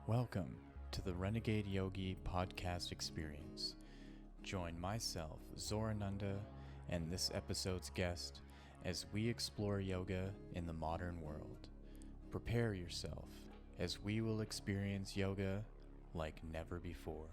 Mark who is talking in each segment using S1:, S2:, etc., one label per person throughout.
S1: Welcome to the Renegade Yogi podcast experience. Join myself, Zorananda, and this episode's guest as we explore yoga in the modern world. Prepare yourself as we will experience yoga like never before.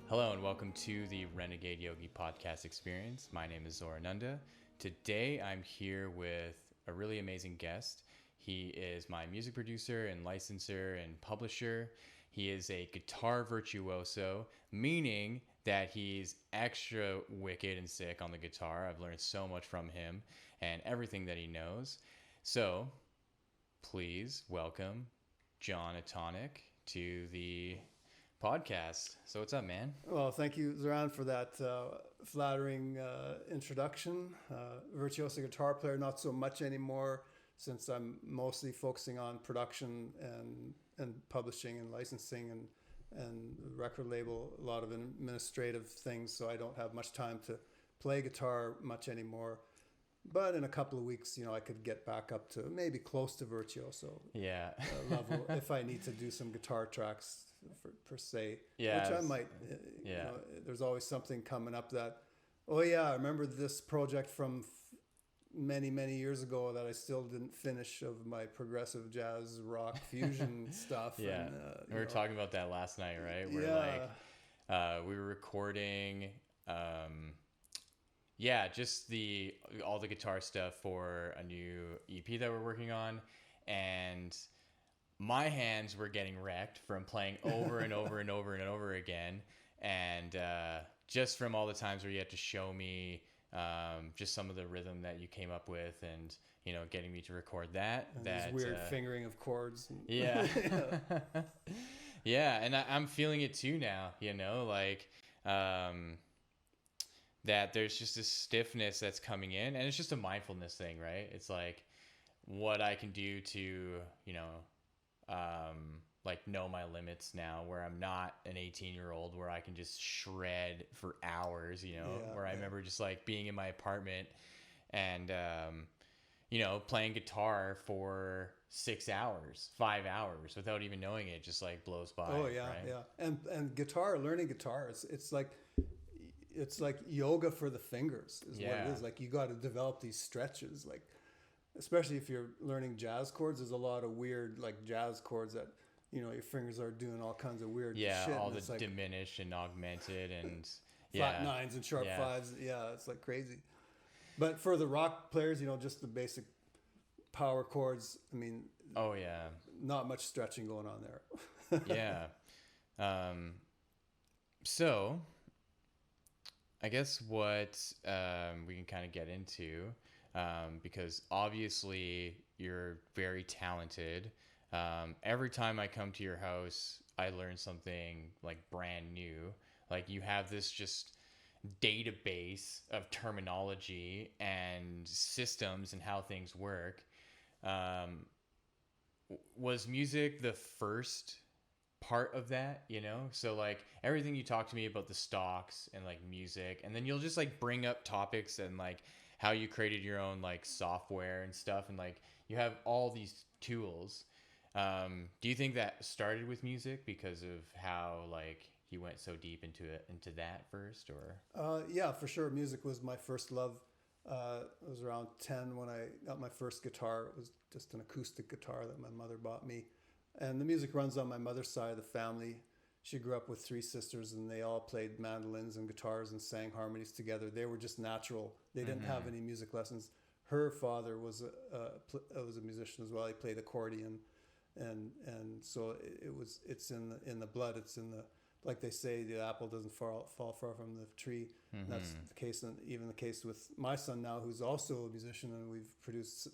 S1: Hello and welcome to the Renegade Yogi podcast experience. My name is Zorananda. Today I'm here with a really amazing guest. He is my music producer and licensor and publisher. He is a guitar virtuoso, meaning that he's extra wicked and sick on the guitar. I've learned so much from him and everything that he knows. So please welcome John Atonic to the podcast. So what's up, man?
S2: Well, thank you, Zoran, for that flattering introduction. Virtuoso guitar player, not so much anymore, since I'm mostly focusing on production and publishing and licensing and record label, a lot of administrative things. So I don't have much time to play guitar much anymore. But in a couple of weeks, I could get back up to maybe close to virtuoso level if I need to do some guitar tracks per se, which I might. There's always something coming up that, I remember this project from many, many years ago that I still didn't finish of my progressive jazz rock fusion stuff.
S1: Yeah, and, we were talking about that last night, right? Where we were recording. Just all the guitar stuff for a new EP that we're working on, and my hands were getting wrecked from playing over and over and over and over again, and just from all the times where you had to show me just some of the rhythm that you came up with, and getting me to record that
S2: weird fingering of chords.
S1: Yeah, and I'm feeling it too now. That there's just this stiffness that's coming in, and it's just a mindfulness thing, right? It's like what I can do to, know my limits now, where I'm not an 18-year-old where I can just shred for hours, I remember just like being in my apartment and, playing guitar for 6 hours, 5 hours without even knowing it, just like blows by.
S2: Oh yeah.
S1: Right?
S2: Yeah. And learning guitar, it's like yoga for the fingers is what it is. Like you got to develop these stretches, like especially if you're learning jazz chords. There's a lot of weird like jazz chords that your fingers are doing all kinds of weird shit.
S1: All the like diminished and augmented and
S2: flat nines and sharp fives. Yeah, it's like crazy. But for the rock players, just the basic power chords. I mean, not much stretching going on there.
S1: So I guess what we can kind of get into, because obviously you're very talented. Every time I come to your house, I learn something like brand new. Like you have this just database of terminology and systems and how things work. Was music the first part of that, so like everything you talk to me about the stocks and like music, and then you'll just like bring up topics and like how you created your own like software and stuff, and like you have all these tools. Do you think that started with music because of how like you went so deep into that first, or?
S2: Yeah, for sure. Music was my first love. I was around 10 when I got my first guitar. It was just an acoustic guitar that my mother bought me. And the music runs on my mother's side of the family. She grew up with 3 sisters, and they all played mandolins and guitars and sang harmonies together. They were just natural. They didn't have any music lessons. Her father was a musician as well. He played accordion, and so it's in the blood. It's in the, like they say, the apple doesn't fall far from the tree. Mm-hmm. That's the case, and even the case with my son now, who's also a musician, and we've produced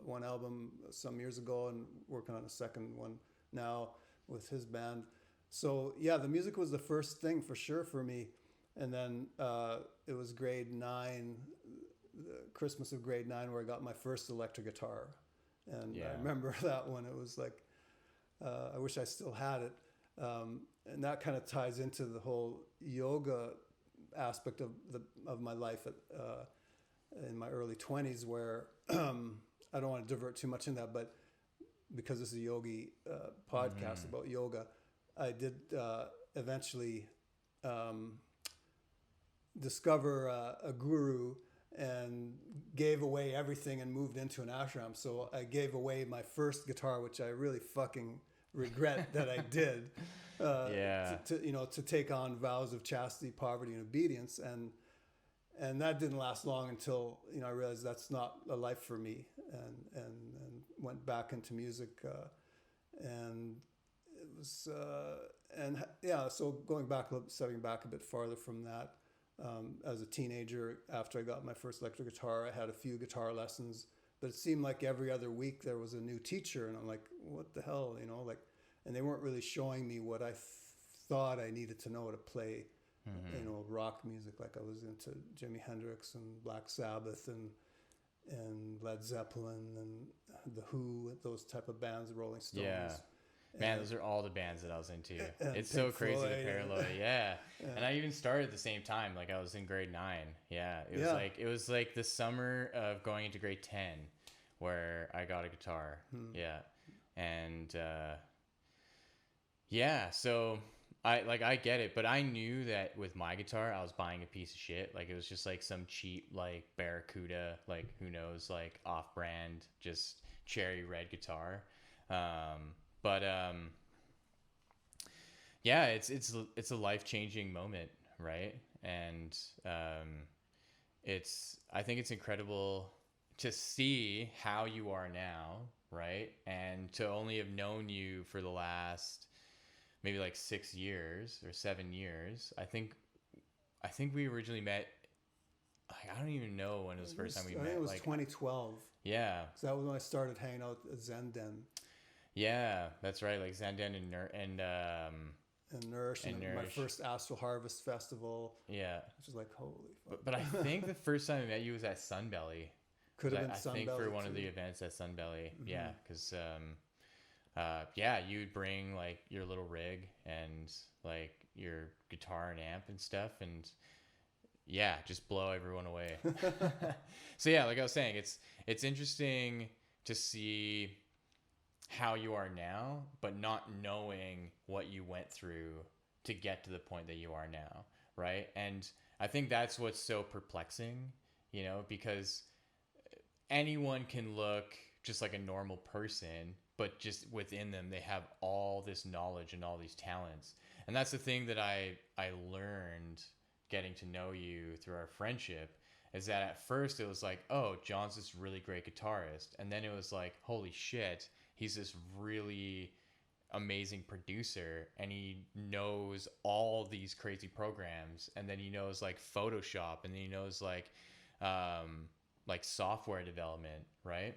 S2: one album some years ago, and working on a second one now with his band. So yeah, the music was the first thing for sure for me. And then it was grade 9, the Christmas of grade 9, where I got my first electric guitar. And I remember that one. It was like, I wish I still had it. And that kind of ties into the whole yoga aspect of my life in my early 20s, where I don't want to divert too much in that, but because this is a yogi podcast about yoga, I did eventually discover a guru and gave away everything and moved into an ashram. So I gave away my first guitar, which I really fucking regret that I did. To take on vows of chastity, poverty, and obedience, and that didn't last long until I realized that's not a life for me, and went back into music, and it was So stepping back a bit farther from that, as a teenager, after I got my first electric guitar, I had a few guitar lessons, but it seemed like every other week there was a new teacher, and I'm like, what the hell, and they weren't really showing me what I thought I needed to know to play, rock music. Like I was into Jimi Hendrix and Black Sabbath and Led Zeppelin and The Who, those type of bands, Rolling Stones.
S1: Yeah. Man, those are all the bands that I was into. It's so crazy to parallel. Yeah. And I even started at the same time. Like I was in grade 9. Yeah. It was like the summer of going into grade 10 where I got a guitar. Yeah. And so I get it, but I knew that with my guitar I was buying a piece of shit. Like it was just like some cheap like Barracuda, like who knows, like off-brand, just cherry red guitar. It's a life-changing moment, right? And I think it's incredible to see how you are now, right? And to only have known you for the last maybe like 6 years or 7 years. I think we originally met. I don't even know when it was the first time we met.
S2: I think it was 2012.
S1: Yeah.
S2: So that was when I started hanging out at Zen Den.
S1: Yeah, that's right. Like Zen Den and Nourish
S2: and my first Astral Harvest Festival.
S1: Yeah.
S2: Which is like, holy fuck.
S1: But I think the first time I met you was at Sunbelly.
S2: Could have been Sunbelly. I think
S1: for one of the events at Sunbelly. Mm-hmm. Yeah, because you'd bring like your little rig and like your guitar and amp and stuff, and just blow everyone away. So yeah, like I was saying, it's interesting to see how you are now, but not knowing what you went through to get to the point that you are now, right? And I think that's what's so perplexing, because anyone can look just like a normal person, but just within them, they have all this knowledge and all these talents. And that's the thing that I learned getting to know you through our friendship, is that at first it was like, oh, John's this really great guitarist. And then it was like, holy shit, he's this really amazing producer, and he knows all these crazy programs. And then he knows like Photoshop, and then he knows like software development, right?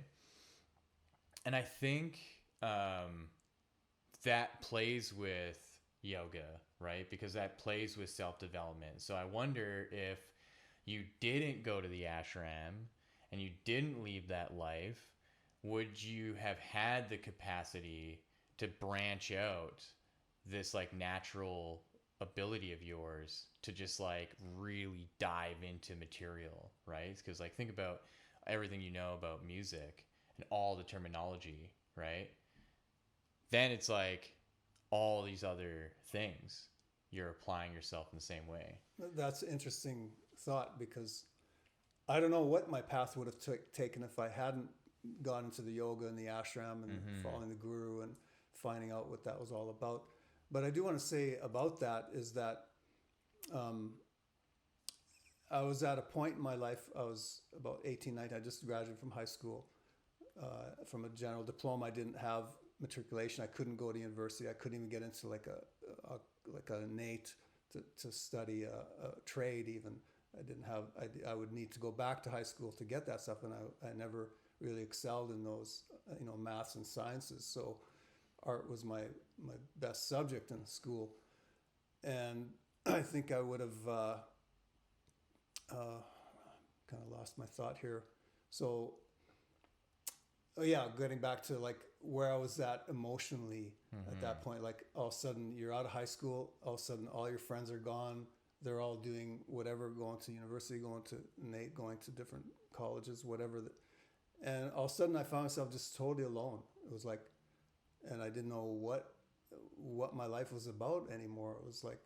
S1: And I think that plays with yoga, right? Because that plays with self-development. So I wonder if you didn't go to the ashram and you didn't leave that life, would you have had the capacity to branch out this like natural ability of yours to just like really dive into material, right? Because like think about everything you know about music and all the terminology, right? Then it's like all these other things you're applying yourself in the same way.
S2: That's an interesting thought, because I don't know what my path would have taken if I hadn't gone into the yoga and the ashram and following the guru and finding out what that was all about. But I do want to say about that is that I was at a point in my life, I was about 18, 19, I just graduated from high school, from a general diploma. I didn't have matriculation. I couldn't go to university. I couldn't even get into like a NAIT to study a trade even. I would need to go back to high school to get that stuff, and I never really excelled in those, maths and sciences. So art was my best subject in school. And I think I would have kind of lost my thought here. So, oh yeah, getting back to like where I was at emotionally at that point, like all of a sudden you're out of high school, all of a sudden all your friends are gone. They're all doing whatever, going to university, going to Nate, going to different colleges, whatever. And all of a sudden I found myself just totally alone. It was like, and I didn't know what my life was about anymore. It was like,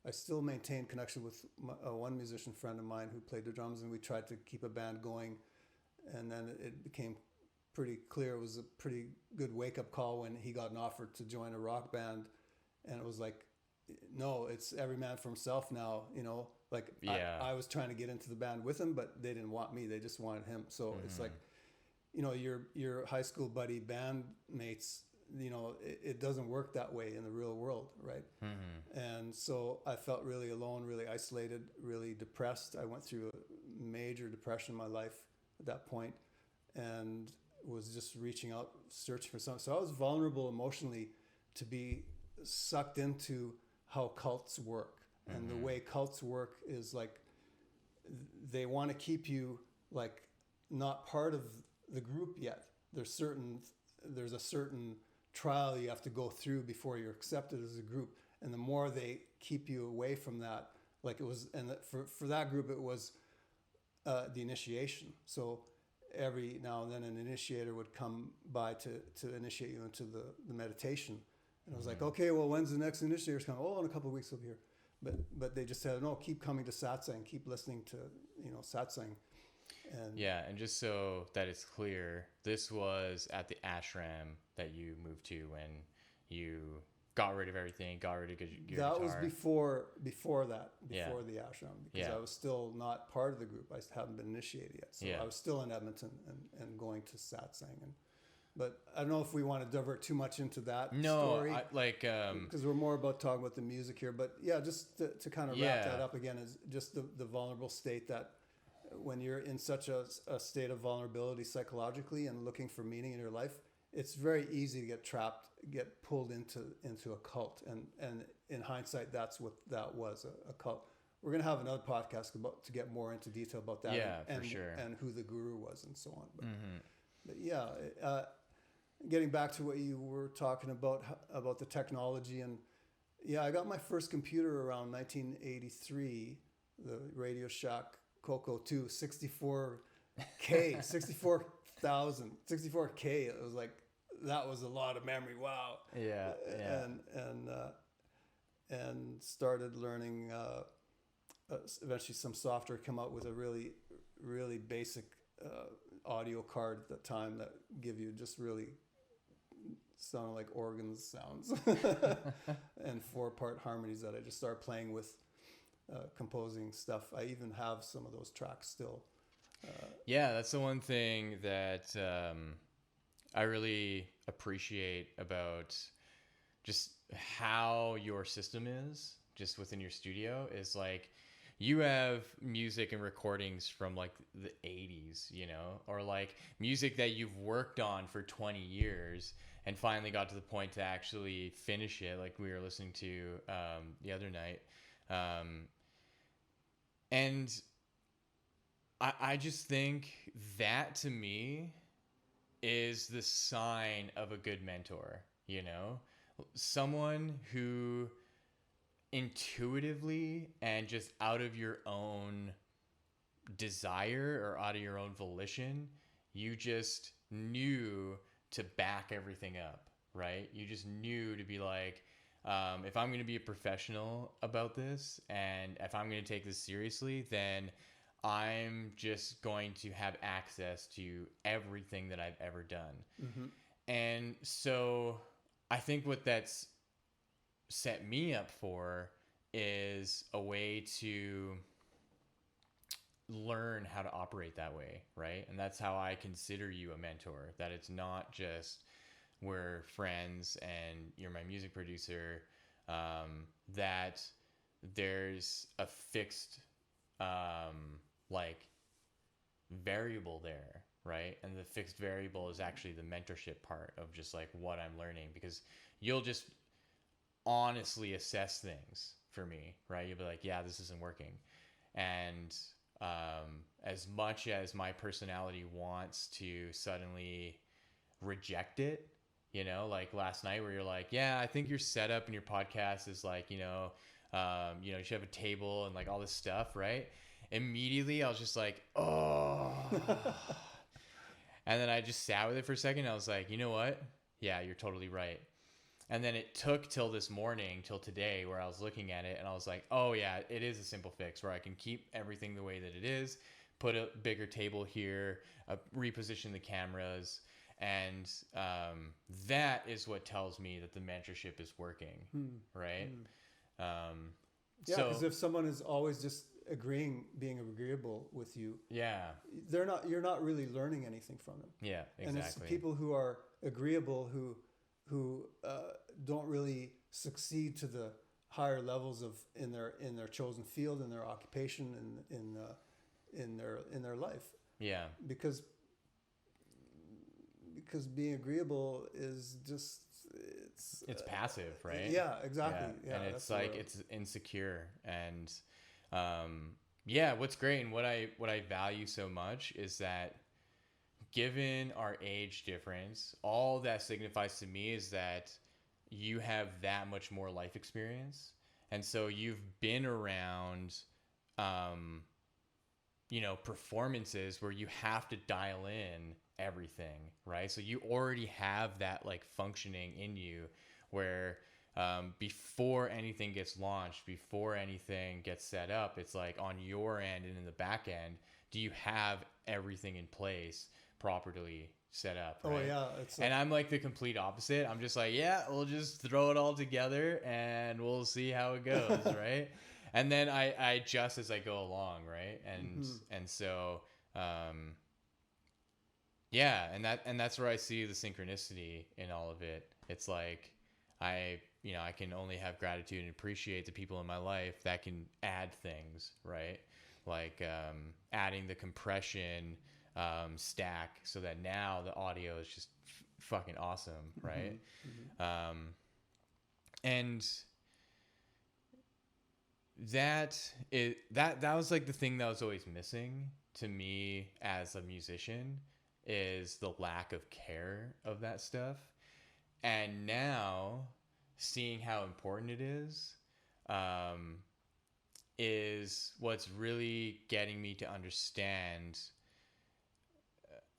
S2: I still maintained connection with one musician friend of mine who played the drums, and we tried to keep a band going. And then it became pretty clear. It was a pretty good wake-up call when he got an offer to join a rock band. And it was like, no, it's every man for himself now, you know? Like,
S1: Yeah.
S2: I was trying to get into the band with him, but they didn't want me. They just wanted him. So it's like, you know, your high school buddy bandmates, you know, it doesn't work that way in the real world, right? And so I felt really alone, really isolated, really depressed. I went through a major depression in my life at that point, and was just reaching out, searching for something. So I was vulnerable emotionally to be sucked into how cults work. And the way cults work is like, they want to keep you like not part of the group yet. There's a certain trial you have to go through before you're accepted as a group. And the more they keep you away from that, like it was, and for that group, it was the initiation. So every now and then an initiator would come by to initiate you into the meditation. And I was like, okay, well, when's the next initiator's coming? Oh, in a couple of weeks over here. But they just said, no, keep coming to satsang, keep listening to, you know, satsang. And
S1: Yeah, and just so that it's clear, this was at the ashram that you moved to when you got rid of everything, got rid of your
S2: that
S1: guitar.
S2: was before the ashram, because
S1: Yeah.
S2: I was still not part of the group. I hadn't been initiated yet. So
S1: Yeah.
S2: I was still in Edmonton and going to satsang. But I don't know if we want to divert too much into that story.
S1: No,
S2: Because we're more about talking about the music here. But yeah, just to kind of wrap that up again, is just the vulnerable state that when you're in such a state of vulnerability psychologically and looking for meaning in your life, it's very easy to get trapped, get pulled into a cult. And in hindsight, that's what that was, a cult. We're going to have another podcast to get more into detail about that.
S1: Yeah,
S2: and,
S1: for sure.
S2: And who the guru was and so on. But yeah, getting back to what you were talking about the technology, and yeah, I got my first computer around 1983, the Radio Shack Coco 2, 64K, 64K. It was like, that was a lot of memory. Wow.
S1: Yeah.
S2: And started learning, eventually some software come out with a really, really basic audio card at the time that give you just really sounded like organ sounds and 4-part harmonies that I just started playing with, composing stuff. I even have some of those tracks still.
S1: Yeah, that's the one thing that I really appreciate about just how your system is just within your studio, is like, you have music and recordings from like the 80s, you know, or like music that you've worked on for 20 years and finally got to the point to actually finish it, like we were listening to the other night. And I just think that, to me, is the sign of a good mentor, you know? Someone who intuitively and just out of your own desire or out of your own volition, you just knew to back everything up, right? You just knew to be like, if I'm going to be a professional about this, and if I'm going to take this seriously, then I'm just going to have access to everything that I've ever done. And so I think what that's set me up for is a way to learn how to operate that way, right? And that's how I consider you a mentor, that it's not just we're friends and you're my music producer, that there's a fixed like variable there, right? And the fixed variable is actually the mentorship part of just like what I'm learning, because you'll just honestly assess things for me, right? You'll be like, yeah, this isn't working. And as much as my personality wants to suddenly reject it, you know, like last night where you're like, yeah, I think your setup and your podcast is like, you should have a table and like all this stuff, right? Immediately I was just like, oh. And then I just sat with it for a second. I was like, you know what? Yeah, you're totally right. And then it took till this morning, till today, where I was looking at it and I was like, oh yeah, it is a simple fix where I can keep everything the way that it is, put a bigger table here, reposition the cameras. And that is what tells me that the mentorship is working, right?
S2: Yeah, because if someone is always just being agreeable with you, you're not really learning anything from them.
S1: Yeah, exactly.
S2: And it's people who are agreeable who don't really succeed to the higher levels in their chosen field, in their occupation, in their life.
S1: Yeah.
S2: Because being agreeable is just
S1: it's passive, right?
S2: Yeah, exactly. Yeah,
S1: and it's like it's insecure. And what's great and what I value so much is that given our age difference, all that signifies to me is that you have that much more life experience. And so you've been around, performances where you have to dial in everything, right? So you already have that like functioning in you where before anything gets launched, before anything gets set up, it's like on your end and in the back end, do you have everything in place properly set up, right?
S2: Oh yeah.
S1: And I'm like the complete opposite. I'm just like, yeah, we'll just throw it all together and we'll see how it goes, right? And then I adjust as I go along, right? And so and that's where I see the synchronicity in all of it. It's like I can only have gratitude and appreciate the people in my life that can add things, right? Like adding the compression stack so that now the audio is just fucking awesome, right? And that was like the thing that was always missing to me as a musician, is the lack of care of that stuff. And now seeing how important it is what's really getting me to understand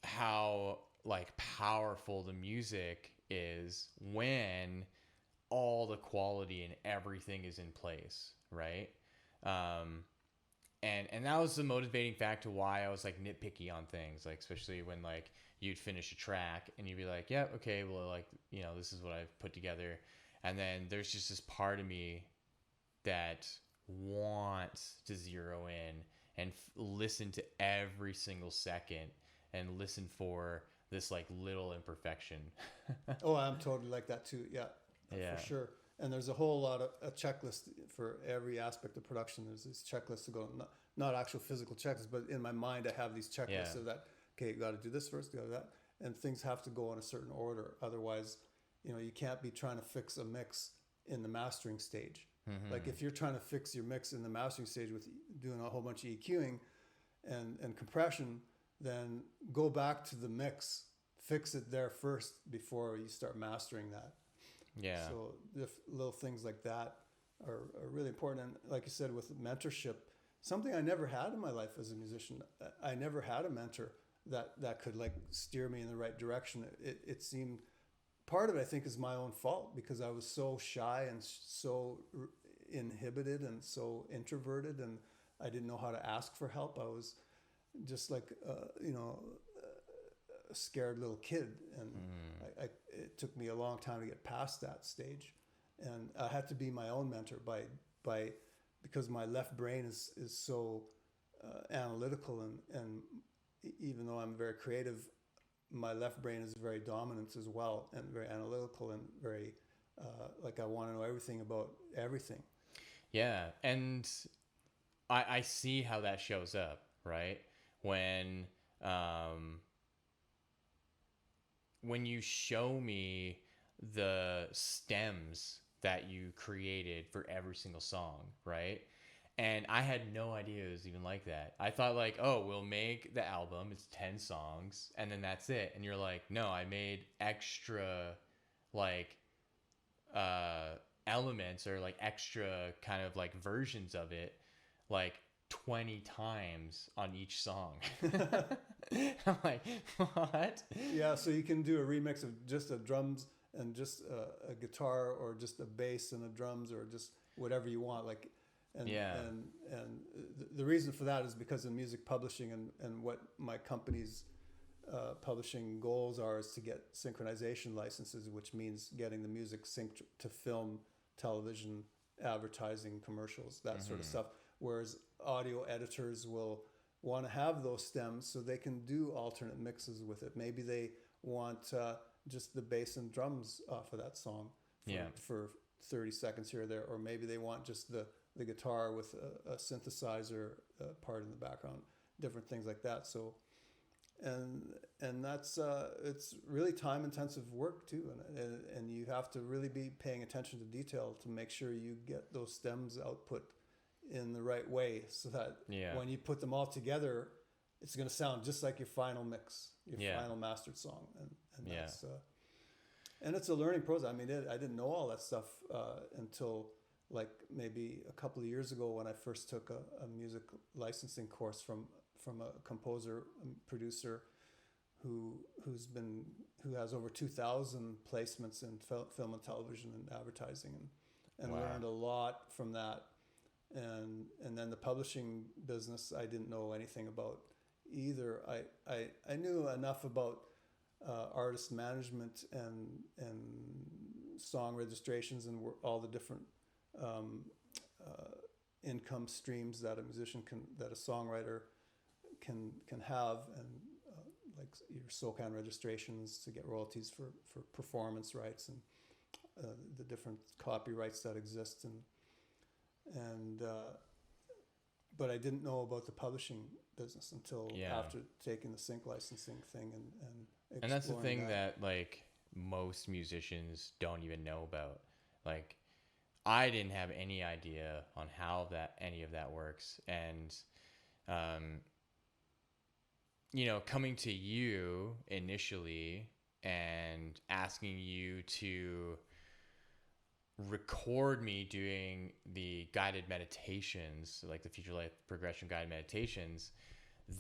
S1: how like powerful the music is when all the quality and everything is in place, right? And that was the motivating factor why I was like nitpicky on things, like especially when like you'd finish a track and you'd be like, yeah, okay, well, like, this is what I've put together. And then there's just this part of me that wants to zero in and listen to every single second and listen for this like little imperfection.
S2: Oh, I'm totally like that too. Yeah, for sure. And there's a whole lot of a checklist for every aspect of production. There's these checklists to go, not actual physical checklists, but in my mind, I have these checklists of that, okay, you got to do this first, you got to do that. And things have to go in a certain order. Otherwise, you can't be trying to fix a mix in the mastering stage. Like if you're trying to fix your mix in the mastering stage with doing a whole bunch of EQing and compression, then go back to the mix, fix it there first before you start mastering that.
S1: Yeah.
S2: So little things like that are really important. And like you said, with mentorship, something I never had in my life as a musician, I never had a mentor that could like steer me in the right direction. It seemed, part of it I think is my own fault because I was so shy and so inhibited and so introverted, and I didn't know how to ask for help. I was just like, a scared little kid, and it took me a long time to get past that stage, and I had to be my own mentor because my left brain is so analytical, and even though I'm very creative, my left brain is very dominant as well, and very analytical, and very like I want to know everything about everything.
S1: Yeah, and I see how that shows up, right? When you show me the stems that you created for every single song, right? And I had no idea it was even like that. I thought like, oh, we'll make the album, it's 10 songs, and then that's it. And you're like, no, I made extra like elements or like extra kind of like versions of it, like 20 times on each song. I'm like, what?
S2: Yeah, so you can do a remix of just a drums and just a guitar, or just a bass and a drums, or just whatever you want. Like, and the reason for that is because in music publishing, and what my company's publishing goals are, is to get synchronization licenses, which means getting the music synced to film, television, advertising, commercials, that sort of stuff. Whereas audio editors will want to have those stems so they can do alternate mixes with it. Maybe they want just the bass and drums off of that song for 30 seconds here or there, or maybe they want just the guitar with a synthesizer part in the background, different things like that. So, and that's it's really time intensive work too, and you have to really be paying attention to detail to make sure you get those stems output in the right way, so that when you put them all together, it's going to sound just like your final mix, your final mastered song. And that's and it's a learning process. I mean, I didn't know all that stuff until like maybe a couple of years ago, when I first took a music licensing course from a composer and producer who has over 2,000 placements in film and television and advertising, and learned a lot from that. And then the publishing business, I didn't know anything about either. I knew enough about artist management and song registrations, and all the different income streams that a musician that a songwriter can have, and like your SOCAN registrations to get royalties for performance rights, and the different copyrights that exist, and but I didn't know about the publishing business until after taking the sync licensing thing and
S1: that's the thing that like most musicians don't even know about. Like, I didn't have any idea on how any of that works, and coming to you initially and asking you to record me doing the guided meditations, like the future life progression guided meditations,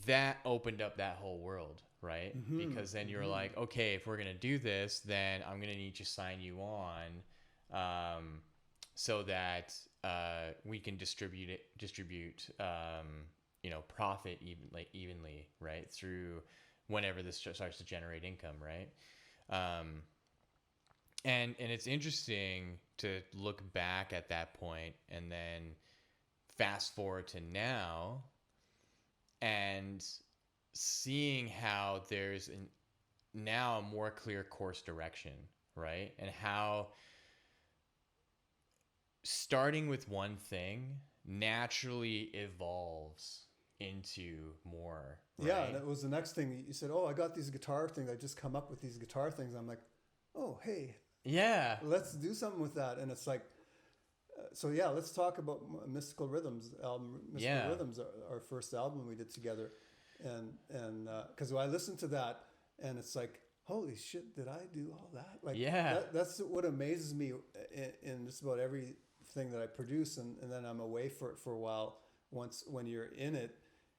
S1: that opened up that whole world, right? Because then you're like, okay, if we're gonna do this, then I'm gonna need to sign you on, so that we can distribute profit evenly, right, through whenever this starts to generate income, right? And it's interesting to look back at that point and then fast forward to now and seeing how there's now a more clear course direction, right? And how starting with one thing naturally evolves into more, right?
S2: Yeah, and it was the next thing you said, oh, I got these guitar things, I just come up with these guitar things. I'm like, oh, hey, let's do something with that. And it's like, so let's talk about Mystical Rhythms album. Mystical Rhythms, our first album we did together, and because I listened to that, and it's like, holy shit, did I do all that? Like, that's what amazes me in just about everything that I produce, and then I'm away for a while. When you're in it,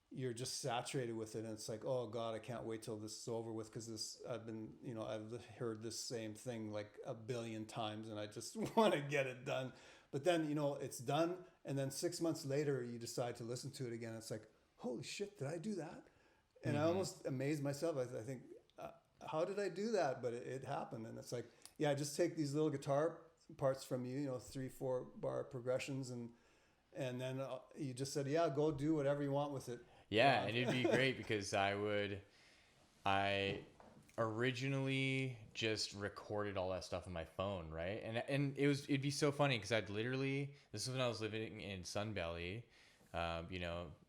S2: you're just saturated with it, and it's like, oh God, I can't wait till this is over with, because I've heard this same thing like a billion times, and I just want to get it done. But then it's done, and then 6 months later you decide to listen to it again. It's like, holy shit, did I do that? And I almost amazed myself. I think, how did I do that? But it happened, and it's like, just take these little guitar parts from you, 3-4 bar progressions, and then you just said, go do whatever you want with it.
S1: Yeah, and it'd be great because I originally just recorded all that stuff on my phone, right? And it'd be so funny because this is when I was living in Sunbelly,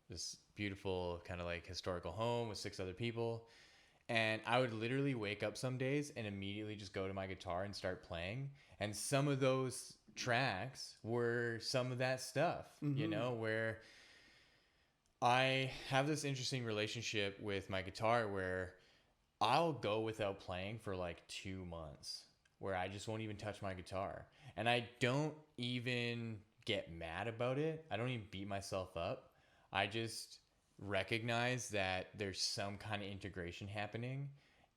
S1: this beautiful kind of like historical home with 6 other people. And I would literally wake up some days and immediately just go to my guitar and start playing. And some of those tracks were some of that stuff, you know, where I have this interesting relationship with my guitar where I'll go without playing for like 2 months where I just won't even touch my guitar. And I don't even get mad about it. I don't even beat myself up. I just recognize that there's some kind of integration happening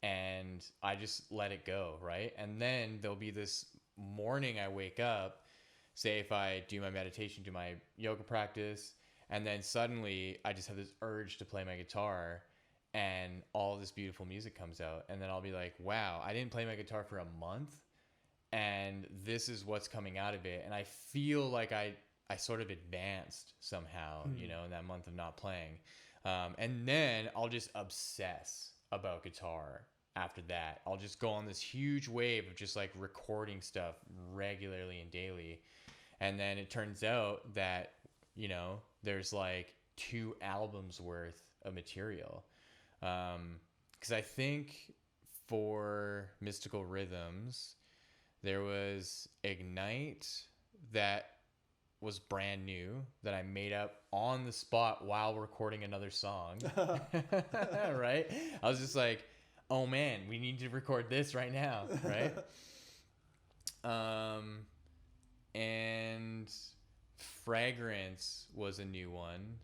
S1: and I just let it go, right? And then there'll be this morning I wake up, say if I do my meditation, do my yoga practice, and then suddenly I just have this urge to play my guitar and all this beautiful music comes out. And then I'll be like, wow, I didn't play my guitar for a month and this is what's coming out of it. And I feel like I sort of advanced somehow, you know, in that month of not playing. And then I'll just obsess about guitar after that. I'll just go on this huge wave of just like recording stuff regularly and daily. And then it turns out that, you know, there's like 2 albums worth of material. Because I think for Mystical Rhythms, there was Ignite that was brand new that I made up on the spot while recording another song. Right? I was just like, oh man, we need to record this right now, right? And Fragrance was a new one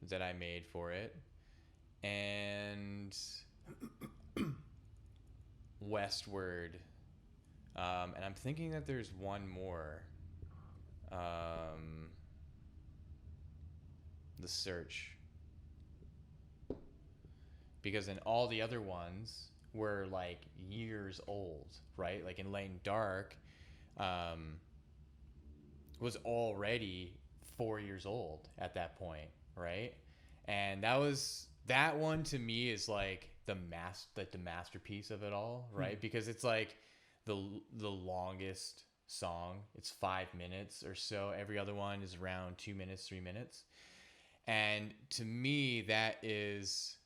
S1: that I made for it. And Westward. And I'm thinking that there's one more. The Search. Because then all the other ones were like years old, right? Like in Lane Dark was already 4 years old at that point, right? And that one to me is like the masterpiece of it all, right? Because it's like the longest song. It's 5 minutes or so. Every other one is around 2 minutes, 3 minutes. And to me, that is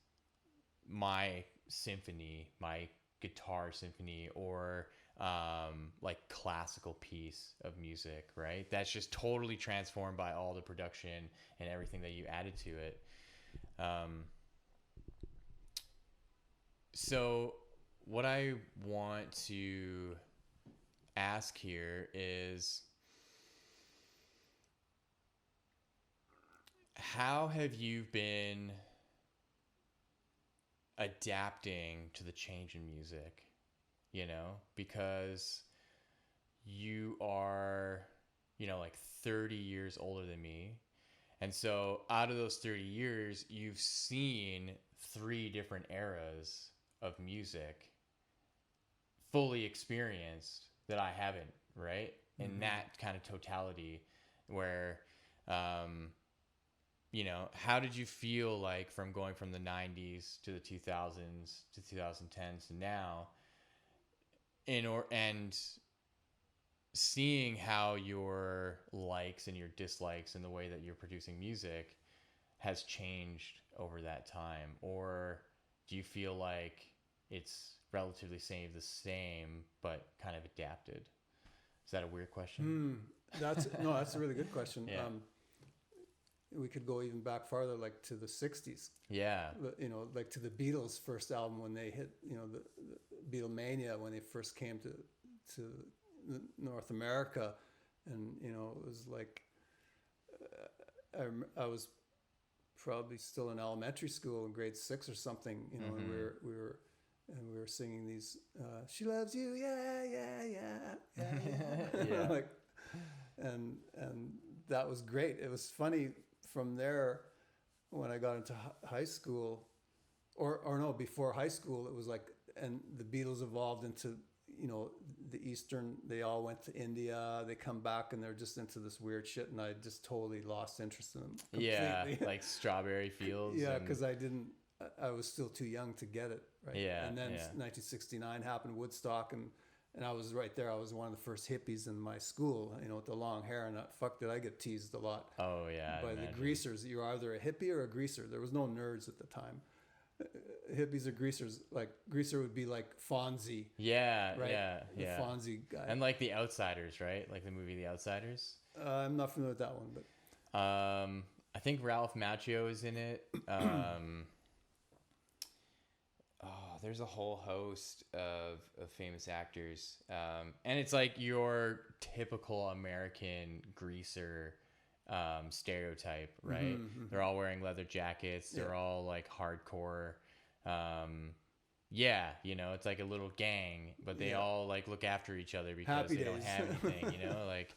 S1: my symphony, my guitar symphony, or like classical piece of music, right? That's just totally transformed by all the production and everything that you added to it. So what I want to ask here is, how have you been adapting to the change in music? You know, because you are, you know, like 30 years older than me. And so out of those 30 years, you've seen 3 different eras of music fully experienced that I haven't, right? In that kind of totality where, you know, how did you feel like from going from the 90s to the 2000s to 2010s to now, and seeing how your likes and your dislikes and the way that you're producing music has changed over that time? Or do you feel like it's relatively the same, but kind of adapted? Is that a weird question?
S2: That's a really good question.
S1: Yeah.
S2: We could go even back farther, like to the 60s.
S1: Yeah.
S2: You know, like to the Beatles' first album when they hit, you know, the Beatlemania, when they first came to North America. And, you know, it was like, I was probably still in elementary school in grade 6 or something, you know, and we were singing these, she loves you, yeah, yeah, yeah, yeah, yeah. Like, and that was great. It was funny from there when I got into high school, or no, before high school, it was like, and the Beatles evolved into, you know, the Eastern, they all went to India, they come back and they're just into this weird shit, and I just totally lost interest in them completely.
S1: Yeah, like Strawberry Fields.
S2: Yeah, because I was still too young to get it, right?
S1: Yeah.
S2: And then 1969 happened, Woodstock, and I was right there. I was one of the first hippies in my school, you know, with the long hair, and did I get teased a lot.
S1: Oh yeah.
S2: By the greasers. You're either a hippie or a greaser. There was no nerds at the time. hippies are greasers. Like greaser would be like Fonzie,
S1: Yeah,
S2: right?
S1: yeah,
S2: The
S1: yeah.
S2: Fonzie guy.
S1: And like The Outsiders, right? Like the movie The Outsiders.
S2: I'm not familiar with that one, but
S1: I think Ralph Macchio is in it. There's a whole host of famous actors. And it's like your typical American greaser stereotype, right? They're all wearing leather jackets. They're all like hardcore. Yeah, you know, it's like a little gang, but they all like look after each other because
S2: Happy
S1: they don't
S2: days.
S1: have anything, you know, like,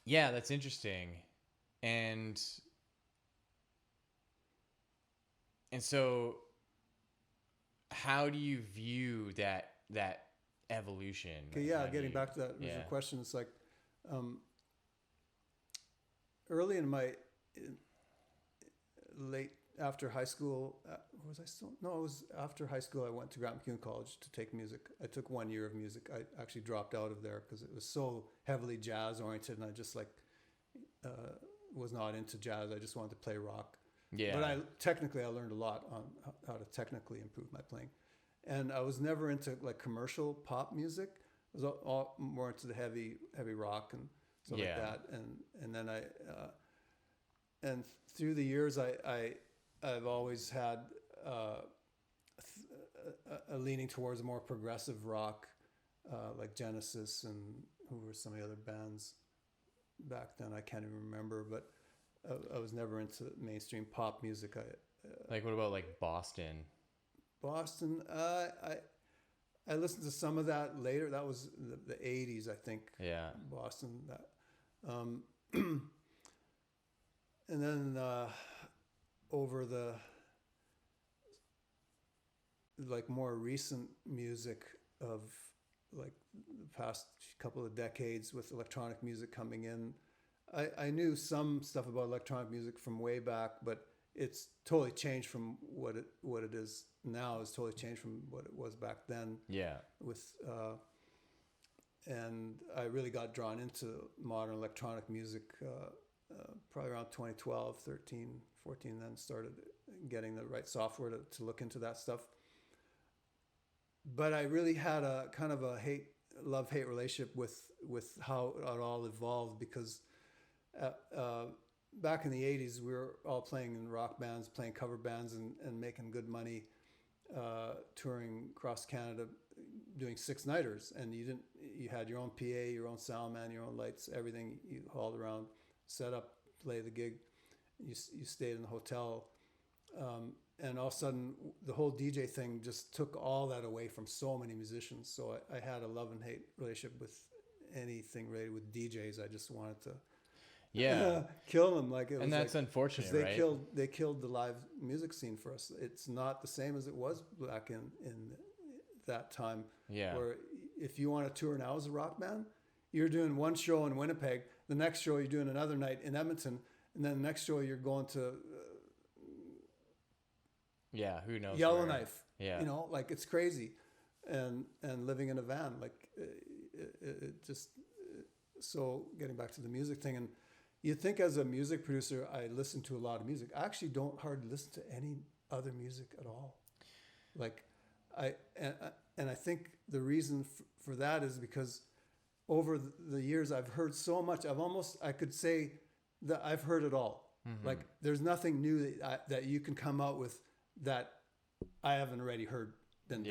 S1: yeah, that's interesting. And so how do you view that evolution?
S2: okay,
S1: Like,
S2: yeah.
S1: how do
S2: Getting
S1: you-
S2: back to that original
S1: yeah.
S2: question, it's like early in my late after high school. Was I still? No, it was after high school. I went to Grant MacEwan College to take music. I took 1 year of music. I actually dropped out of there because it was so heavily jazz oriented, and I just like was not into jazz. I just wanted to play rock.
S1: Yeah.
S2: But I learned a lot on how to technically improve my playing, and I was never into like commercial pop music. I was all more into the heavy rock and stuff like that. And then and through the years I've always had a leaning towards more progressive rock, like Genesis and who were some of the other bands back then. I can't even remember, but I was never into mainstream pop music.
S1: Like, what about like Boston?
S2: Boston, I listened to some of that later. That was the 80s, I think.
S1: Yeah.
S2: Boston. And then over the like more recent music of like the past couple of decades with electronic music coming in, I knew some stuff about electronic music from way back, but it's totally changed from what it is now. It's totally changed from what it was back then.
S1: Yeah.
S2: And I really got drawn into modern electronic music probably around 2012, 13, 14, then started getting the right software to look into that stuff. But I really had a kind of a love-hate relationship with how it all evolved, because back in the 80s, we were all playing in rock bands, playing cover bands, and making good money, touring across Canada, doing six-nighters. And you had your own PA, your own sound man, your own lights, everything you hauled around, set up, play the gig. You stayed in the hotel. And all of a sudden, the whole DJ thing just took all that away from so many musicians. So I had a love and hate relationship with anything related with DJs. I just wanted to kill them. Like,
S1: And that's unfortunate,
S2: they
S1: right?
S2: They killed the live music scene for us. It's not the same as it was back in that time.
S1: Yeah.
S2: Where if you want to tour now as a rock band, you're doing one show in Winnipeg, the next show you're doing another night in Edmonton, and then the next show you're going to
S1: who knows?
S2: Yellowknife.
S1: Yeah.
S2: You know, like, it's crazy. And living in a van, like, it just, so getting back to the music thing, and you'd think as a music producer, I listen to a lot of music. I actually don't hardly listen to any other music at all. Like, and I think the reason for that is because over the years I've heard so much. I could say that I've heard it all. Mm-hmm. Like, there's nothing new that you can come out with that I haven't already heard done.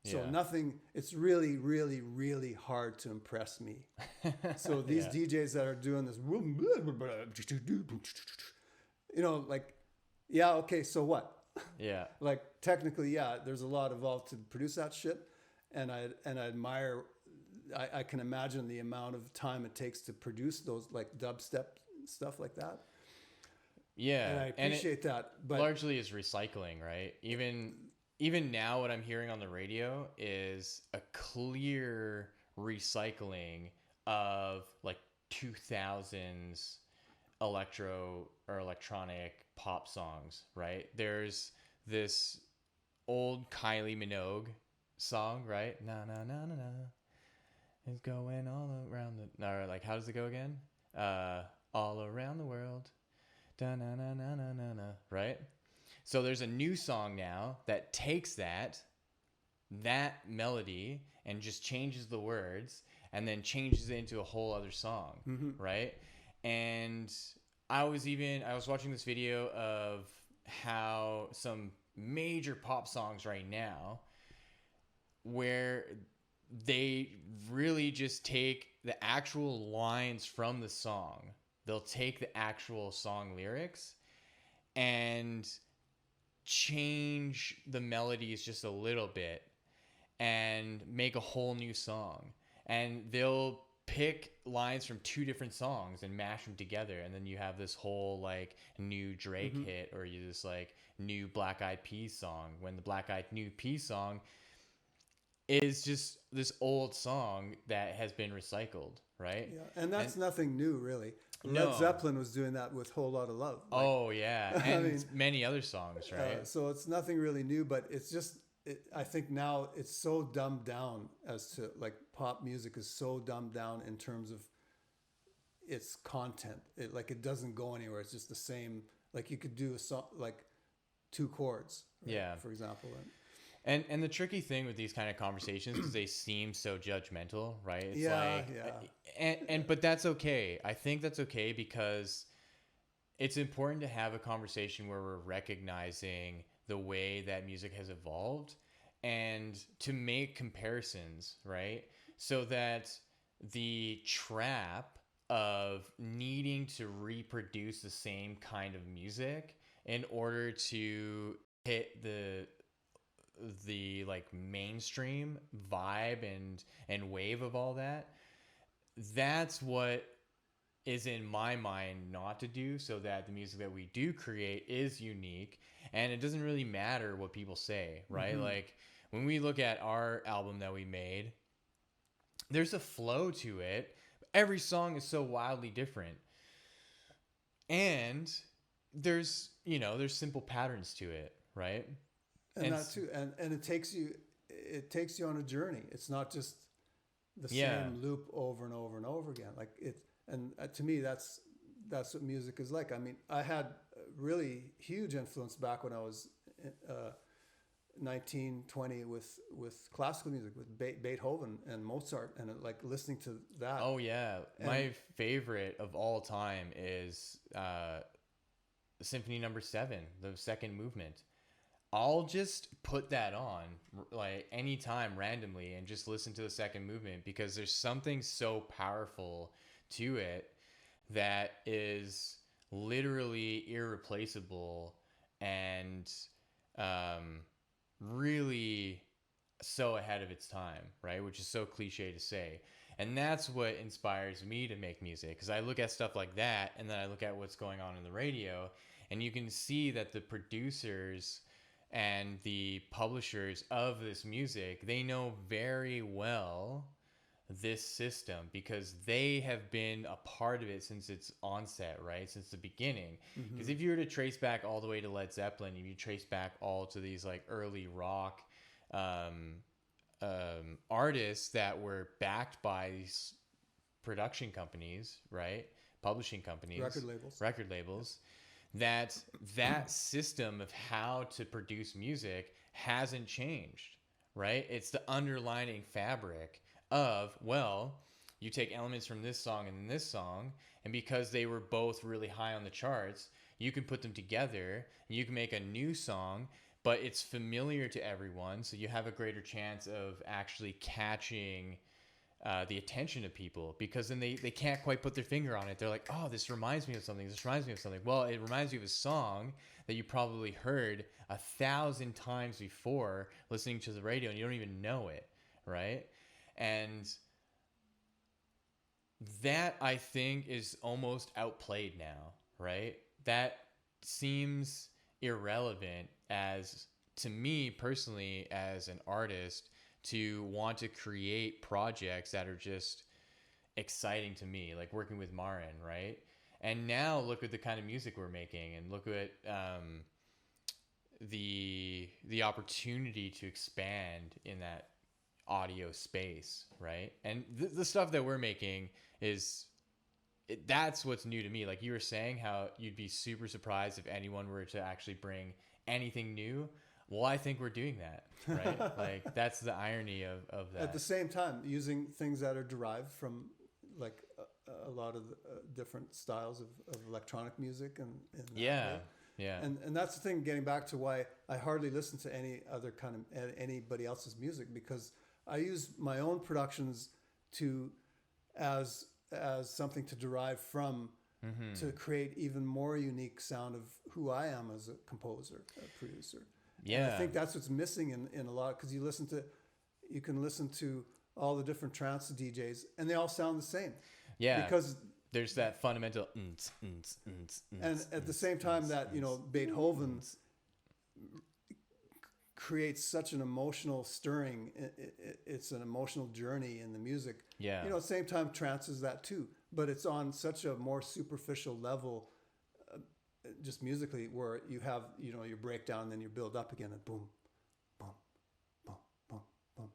S2: So nothing. It's really, really, really hard to impress me. So these DJs that are doing this, you know, like, okay, so what?
S1: Yeah.
S2: Like, technically, there's a lot involved to produce that shit, and I admire. I can imagine the amount of time it takes to produce those, like, dubstep stuff like that.
S1: Yeah,
S2: and I appreciate that. But
S1: largely is recycling, right? Even now, what I'm hearing on the radio is a clear recycling of like 2000s electro or electronic pop songs, right? There's this old Kylie Minogue song, right? Na na na na na. It's going all around the. Or like, how does it go again? All around the world. Da na na na na na na. Right? So there's a new song now that takes that melody and just changes the words and then changes it into a whole other song, right? And I was watching this video of how some major pop songs right now where they really just take the actual lines from the song. They'll take the actual song lyrics and change the melodies just a little bit and make a whole new song. And they'll pick lines from two different songs and mash them together, and then you have this whole like new Drake hit, or you this like new Black Eyed Peas song, when the Black Eyed New Peas song is just this old song that has been recycled, right?
S2: Yeah, and that's nothing new, really.
S1: No.
S2: Led Zeppelin was doing that with Whole Lotta Love. Like,
S1: oh yeah, and many other songs, right?
S2: So it's nothing really new, but it's just, I think now it's so dumbed down as to, like, pop music is so dumbed down in terms of its content. It doesn't go anywhere. It's just the same. Like, you could do a song, like 2 chords, right,
S1: yeah,
S2: for example.
S1: And the tricky thing with these kind of conversations is they seem so judgmental, right? It's
S2: yeah.
S1: But that's okay. I think that's okay because it's important to have a conversation where we're recognizing the way that music has evolved and to make comparisons, right? So that the trap of needing to reproduce the same kind of music in order to hit the like mainstream vibe and wave of all that, that's what is in my mind not to do, so that the music that we do create is unique and it doesn't really matter what people say, right? Like when we look at our album that we made, there's a flow to it. Every song is so wildly different, and there's simple patterns to it, right?
S2: And that too, and it takes you on a journey. It's not just the same loop over and over and over again. Like it, and to me, that's what music is like. I mean, I had a really huge influence back when I was 19, 20 with classical music, with Beethoven and Mozart, and like listening to that.
S1: Oh yeah, my favorite of all time is Symphony Number 7, the second movement. I'll just put that on like anytime randomly and just listen to the second movement, because there's something so powerful to it that is literally irreplaceable and really so ahead of its time, right? Which is so cliche to say. And that's what inspires me to make music, because I look at stuff like that and then I look at what's going on in the radio, and you can see that the producers and the publishers of this music, they know very well this system because they have been a part of it since its onset, right? Since the beginning. Because if you were to trace back all the way to Led Zeppelin, if you trace back all to these like early rock artists that were backed by these production companies, right? Publishing companies, record labels, that system of how to produce music hasn't changed, right? It's the underlining fabric of, well, you take elements from this song and this song, and because they were both really high on the charts, you can put them together and you can make a new song, but it's familiar to everyone, so you have a greater chance of actually catching the attention of people, because then they can't quite put their finger on it. They're like, oh, this reminds me of something. This reminds me of something. Well, it reminds you of a song that you probably heard 1,000 times before listening to the radio, and you don't even know it, right? And that, I think, is almost outplayed now, right? That seems irrelevant as, to me personally, as an artist, to want to create projects that are just exciting to me, like working with Marin, right? And now look at the kind of music we're making, and look at the opportunity to expand in that audio space, right? And the stuff that we're making that's what's new to me. Like you were saying, how you'd be super surprised if anyone were to actually bring anything new. Well, I think we're doing that, right? Like that's the irony of that.
S2: At the same time, using things that are derived from like a lot of different styles of electronic music and
S1: yeah,
S2: way.
S1: yeah,
S2: And that's the thing, getting back to why I hardly listen to any other kind of anybody else's music, because I use my own productions as something to derive from, to create even more unique sound of who I am as a composer, a producer.
S1: yeah.
S2: And I think that's what's missing in a lot, because you can listen to all the different trance DJs and they all sound the same.
S1: Yeah,
S2: because
S1: there's that fundamental
S2: and at the same time that Beethoven creates such an emotional stirring. It's an emotional journey in the music.
S1: Yeah.
S2: At the same time, trance is that too, but it's on such a more superficial level, just musically, where you have your breakdown, and then you build up again, and boom, boom, boom, boom, boom,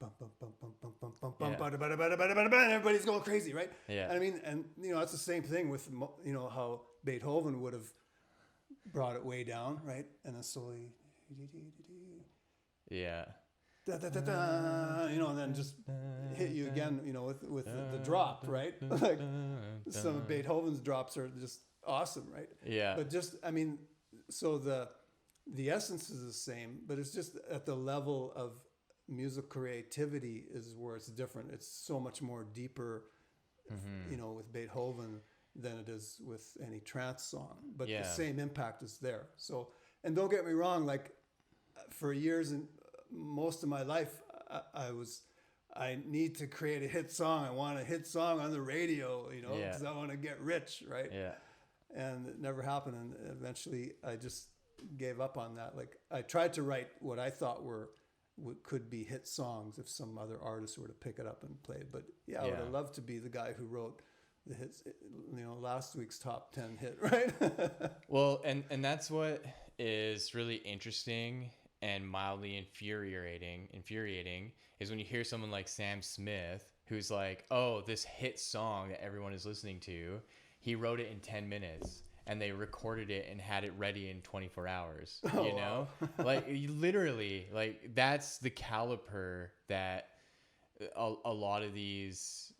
S2: boom, boom, boom, boom, boom, boom, boom, boom, boom, and everybody's going crazy, right?
S1: Yeah.
S2: I mean, and it's the same thing with how Beethoven would have brought it way down, right, and then slowly.
S1: Yeah.
S2: Da, da, da, da, and then just hit you again, with the drop, right? Like some of Beethoven's drops are just awesome, right?
S1: Yeah.
S2: But just, so the essence is the same, but it's just at the level of music creativity is where it's different. It's so much more deeper, with Beethoven than it is with any trance song. But the same impact is there. So, and don't get me wrong, like for years and most of my life, I need to create a hit song. I want a hit song on the radio, because I want to get rich, right?
S1: Yeah.
S2: And it never happened. And eventually I just gave up on that. Like I tried to write what I thought could be hit songs if some other artist were to pick it up and play it. But I would have loved to be the guy who wrote the hits, last week's top 10 hit, right?
S1: Well, and that's what is really interesting and mildly infuriating is when you hear someone like Sam Smith, who's like, oh, this hit song that everyone is listening to, he wrote it in 10 minutes and they recorded it and had it ready in 24 hours,
S2: Wow.
S1: Like literally, like that's the caliper that a lot of these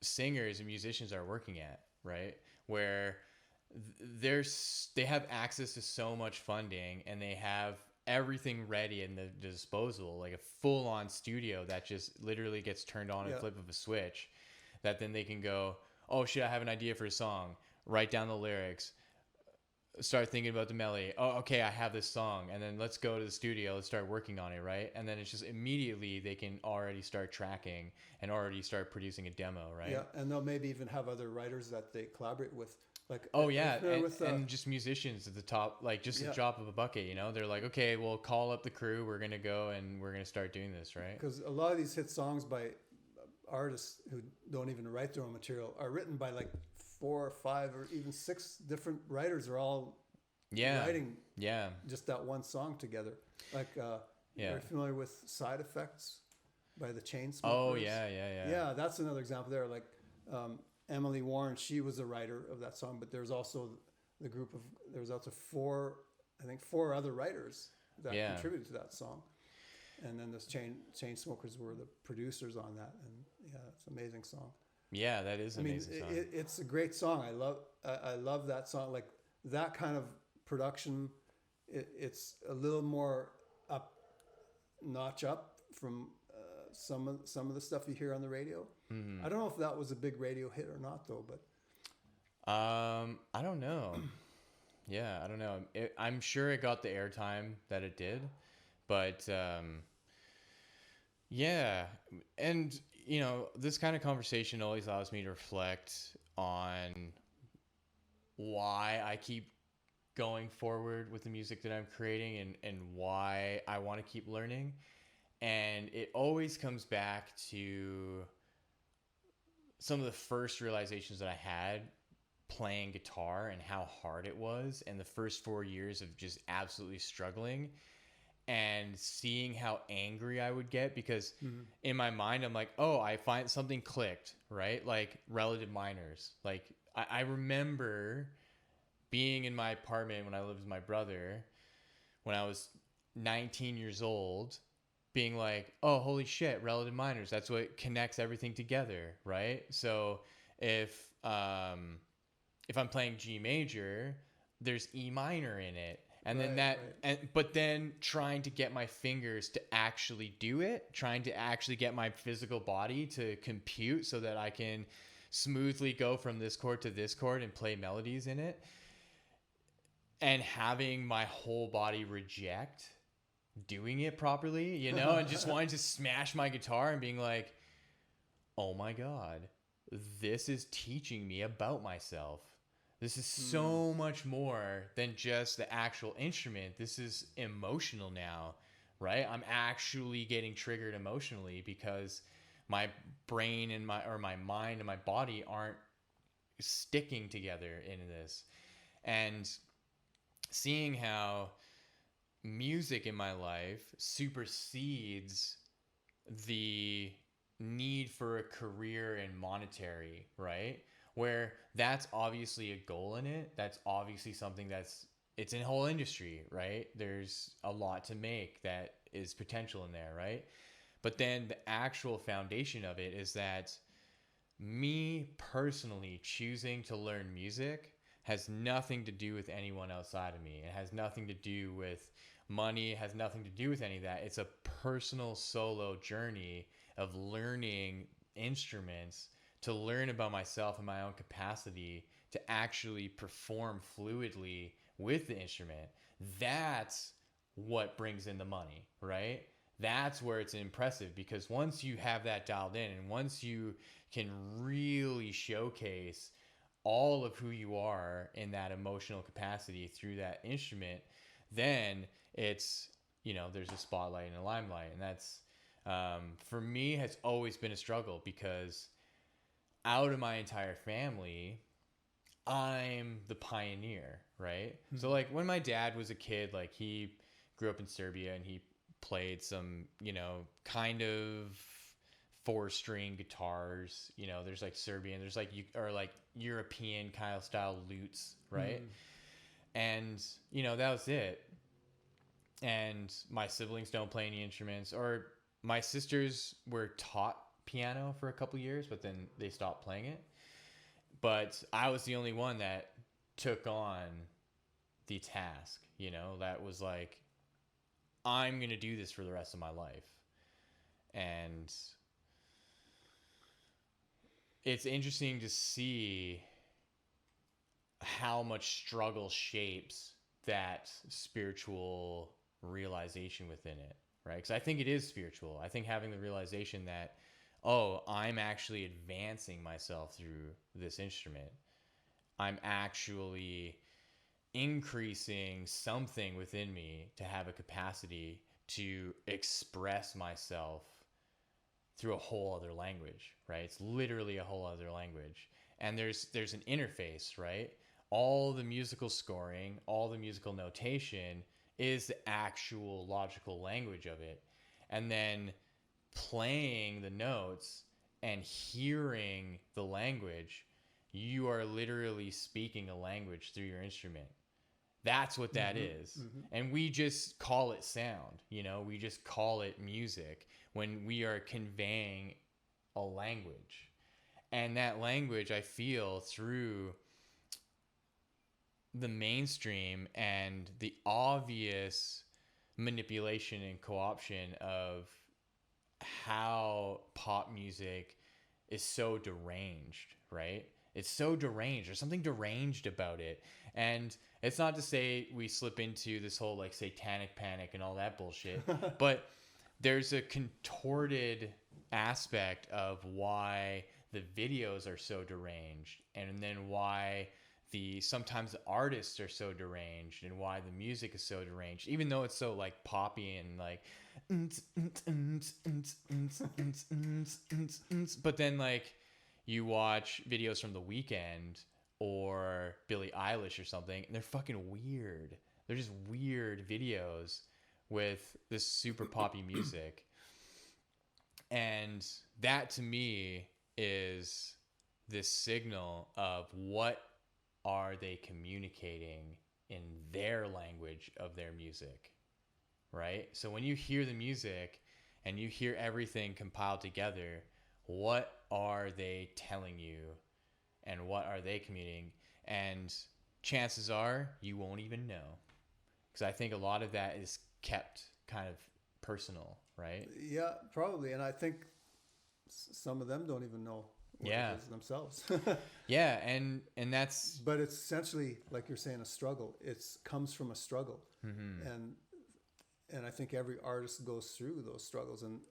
S1: singers and musicians are working at, right? Where they have access to so much funding and they have everything ready in the disposal, like a full-on studio that just literally gets turned on a flip of a switch, that then they can go, oh shit, I have an idea for a song, write down the lyrics, start thinking about the melody, oh okay, I have this song, and then let's go to the studio, let's start working on it, right? And then it's just immediately they can already start tracking and already start producing a demo, right?
S2: Yeah, and they'll maybe even have other writers that they collaborate with. Like,
S1: and just musicians at the top, like just a drop of a bucket, they're like, okay, we'll call up the crew, we're gonna go and we're gonna start doing this, right?
S2: Because a lot of these hit songs by artists who don't even write their own material are written by like 4 or 5 or even 6 different writers are all writing just that one song together. Like you're familiar with Side Effects by the Chainsmokers?
S1: Oh yeah,
S2: that's another example there. Like Emily Warren, she was a writer of that song, but there's also there's also 4 other writers that contributed to that song. And then this Chainsmokers were the producers on that, and it's an amazing song.
S1: Yeah, that is an amazing song.
S2: It's a great song. I love that song. Like that kind of production, it's a little more notch up from some of the stuff you hear on the radio. Mm-hmm. I don't know if that was a big radio hit or not, though. But
S1: I don't know. Yeah, I don't know. I'm sure it got the airtime that it did, but yeah. And this kind of conversation always allows me to reflect on why I keep going forward with the music that I'm creating and why I want to keep learning. And it always comes back to some of the first realizations that I had playing guitar and how hard it was, and the first 4 years of just absolutely struggling and seeing how angry I would get because in my mind, I'm like, oh, I find something clicked, right? Like relative minors. Like I remember being in my apartment when I lived with my brother, when I was 19 years old, being like, oh, holy shit, relative minors. That's what connects everything together, right? So if I'm playing G major, there's E minor in it. And then but then trying to get my fingers to actually do it, trying to actually get my physical body to compute so that I can smoothly go from this chord to this chord and play melodies in it. And having my whole body reject doing it properly, and just wanting to smash my guitar and being like, oh my God, this is teaching me about myself. This is so much more than just the actual instrument. This is emotional now, right? I'm actually getting triggered emotionally because my brain and my mind and my body aren't sticking together in this. And seeing how music in my life supersedes the need for a career in monetary, right? Where that's obviously a goal in it. That's obviously something it's in a whole industry, right? There's a lot to make that is potential in there, right? But then the actual foundation of it is that me personally choosing to learn music has nothing to do with anyone outside of me. It has nothing to do with money. It has nothing to do with any of that. It's a personal solo journey of learning instruments to learn about myself and my own capacity to actually perform fluidly with the instrument. That's what brings in the money, right? That's where it's impressive, because once you have that dialed in and once you can really showcase all of who you are in that emotional capacity through that instrument, then it's, there's a spotlight and a limelight. And that's, for me, has always been a struggle, because out of my entire family, I'm the pioneer, right? Mm-hmm. So like when my dad was a kid, like he grew up in Serbia and he played some, kind of 4-string guitars. There's like Serbian, there's like European kind of style lutes, right? And that was it. And my siblings don't play any instruments, or my sisters were taught piano for a couple years, but then they stopped playing it. But I was the only one that took on the task, that was like, I'm going to do this for the rest of my life. And it's interesting to see how much struggle shapes that spiritual realization within it, right? Because I think it is spiritual. I think having the realization that, oh, I'm actually advancing myself through this instrument. I'm actually increasing something within me to have a capacity to express myself through a whole other language, right? It's literally a whole other language. And there's an interface, right? All the musical scoring, all the musical notation is the actual logical language of it. And then playing the notes and hearing the language, you are literally speaking a language through your instrument. That's what that is. Mm-hmm. And we just call it sound, we just call it music when we are conveying a language. And that language, I feel, through the mainstream and the obvious manipulation and co-option of how pop music is so deranged, right? It's so deranged. There's something deranged about it. And it's not to say we slip into this whole like satanic panic and all that bullshit, but there's a contorted aspect of why the videos are so deranged, and then why sometimes the artists are so deranged, and why the music is so deranged, even though it's so like poppy and like, but then like you watch videos from The Weeknd or Billie Eilish or something, and they're fucking weird. They're just weird videos with this super poppy music. And that to me is this signal of what are they communicating in their language of their music, right? So when you hear the music and you hear everything compiled together, what are they telling you and what are they communicating? And chances are you won't even know, because I think a lot of that is kept kind of personal, right?
S2: Yeah, probably. And I think some of them don't even know what
S1: Yeah.
S2: it is themselves.
S1: Yeah, and that's
S2: But it's essentially, like you're saying, a struggle. It comes from a struggle. And I think every artist goes through those struggles. And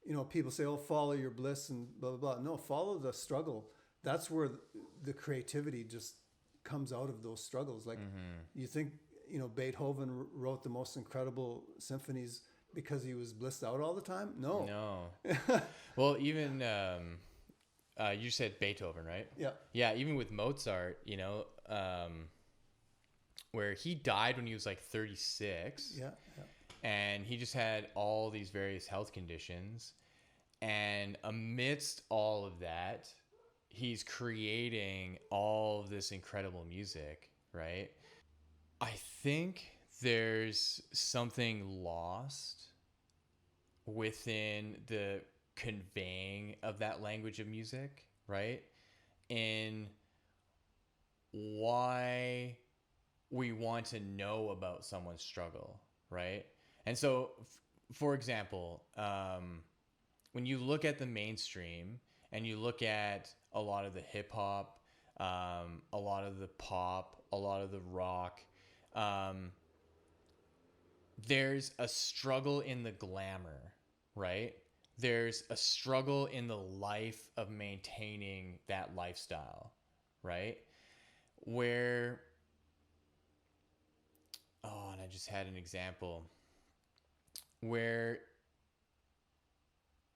S2: you know, people say, oh, follow your bliss and blah, blah, blah. No, follow the struggle. That's where the creativity just comes out of those struggles. Like you think, you know, Beethoven wrote the most incredible symphonies because he was blissed out all the time? No.
S1: Well, even you said Beethoven, right?
S2: Yeah.
S1: Yeah, even with Mozart, you know, where he died when he was like 36.
S2: Yeah.
S1: And he just had all these various health conditions. And amidst all of that, he's creating all of this incredible music, right? I think there's something lost within the conveying of that language of music, right? In why we want to know about someone's struggle, right? And so, for example, when you look at the mainstream and you look at a lot of the hip hop, a lot of the pop, a lot of the rock, there's a struggle in the glamour, right? There's a struggle in the life of maintaining that lifestyle, right? Where, oh, and I just had an example where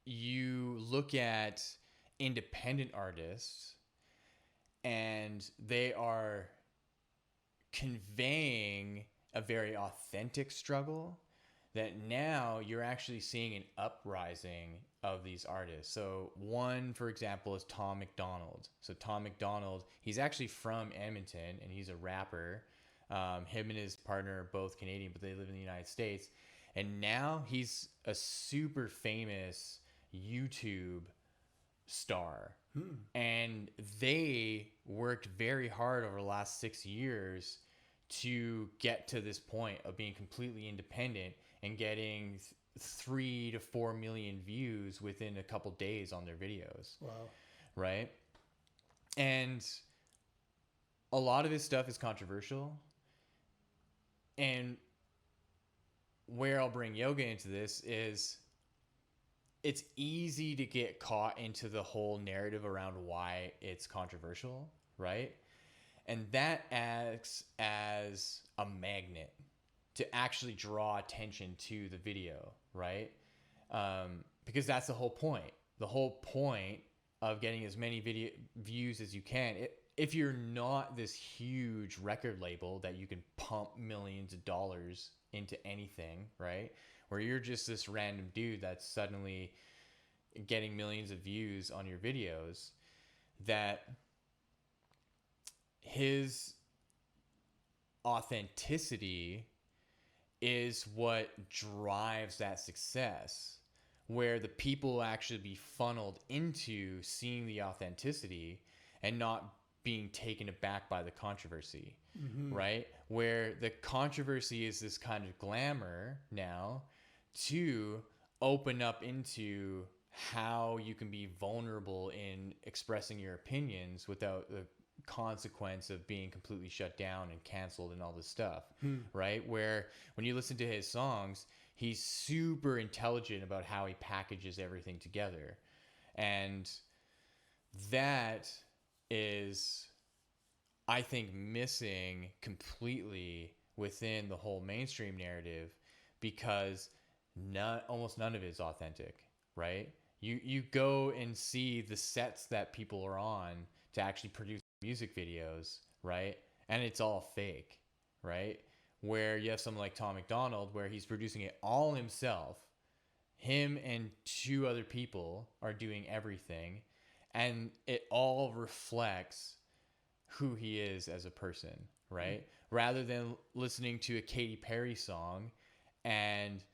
S1: you look at independent artists and they are conveying a very authentic struggle, that now you're actually seeing an uprising of these artists. So one, for example, is Tom McDonald. So Tom McDonald, he's actually from Edmonton and he's a rapper. Him and his partner are both Canadian, but they live in the United States. And now he's a super famous YouTube star. And they worked very hard over the last 6 years to get to this point of being completely independent and getting 3 to 4 million views within a couple days on their videos.
S2: Wow.
S1: Right? And a lot of his stuff is controversial. And where I'll bring yoga into this is it's easy to get caught into the whole narrative around why it's controversial, right? And that acts as a magnet to actually draw attention to the video, right? Because that's the whole point. The whole point of getting as many video views as you can. If you're not this huge record label that you can pump millions of dollars into anything, right? Where you're just this random dude that's suddenly getting millions of views on your videos, that his authenticity is what drives that success, where the people actually be funneled into seeing the authenticity and not being taken aback by the controversy, right? Where the controversy is this kind of glamour now to open up into how you can be vulnerable in expressing your opinions without the consequence of being completely shut down and canceled and all this stuff, right? Where when you listen to his songs, he's super intelligent about how he packages everything together. And that is, I think, missing completely within the whole mainstream narrative, because almost none of it is authentic, right? You go and see the sets that people are on to actually produce music videos, right? And it's all fake, right? Where you have someone like Tom McDonald, where he's producing it all himself. Him and 2 other people are doing everything, and it all reflects who he is as a person, right? Rather than listening to a Katy Perry song and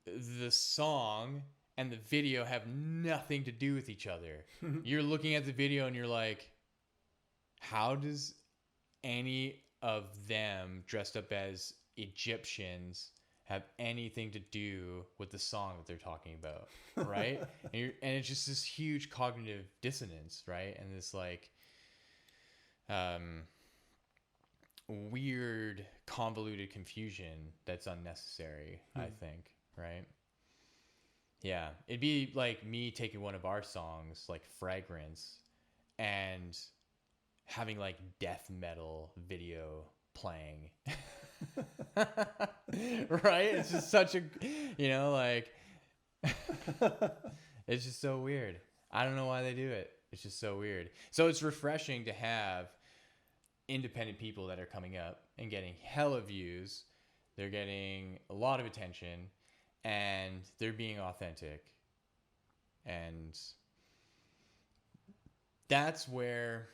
S1: the song and the video have nothing to do with each other. You're looking at the video and you're like, how does any of them dressed up as Egyptians have anything to do with the song that they're talking about, right? And it's just this huge cognitive dissonance, right? And this like weird convoluted confusion that's unnecessary, I think, right? Yeah, it'd be like me taking one of our songs like Fragrance and having like death metal video playing. Right? It's just such a, like it's just so weird. I don't know why they do it. It's just so weird. So it's refreshing to have independent people that are coming up and getting hella views. They're getting a lot of attention and they're being authentic. And that's where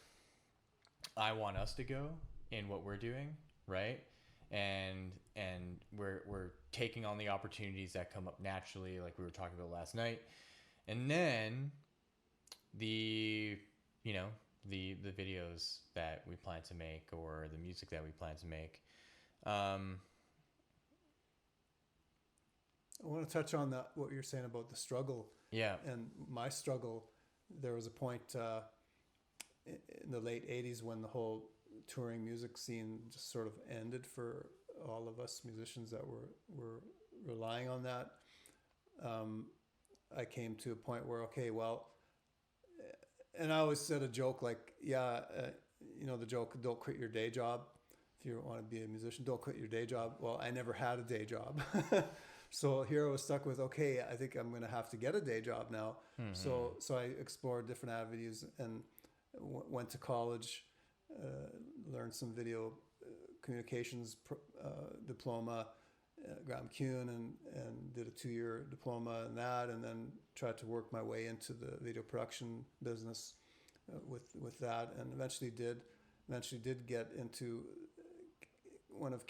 S1: I want us to go in what we're doing, right? And we're taking on the opportunities that come up naturally, like we were talking about last night. And then the videos that we plan to make or the music that we plan to make.
S2: I want to touch on that, what you're saying about the struggle.
S1: Yeah.
S2: And my struggle, there was a point in the late 80s when the whole touring music scene just sort of ended for all of us musicians that were relying on that. I came to a point where, okay, well, and I always said a joke like, the joke, don't quit your day job. If you want to be a musician, don't quit your day job. Well, I never had a day job. So here I was stuck with, okay, I think I'm going to have to get a day job now. Mm-hmm. So I explored different avenues and went to college, learned some video communications diploma, Graham Kuhn, and did a 2-year diploma in that, and then tried to work my way into the video production business with that, and eventually did get into one of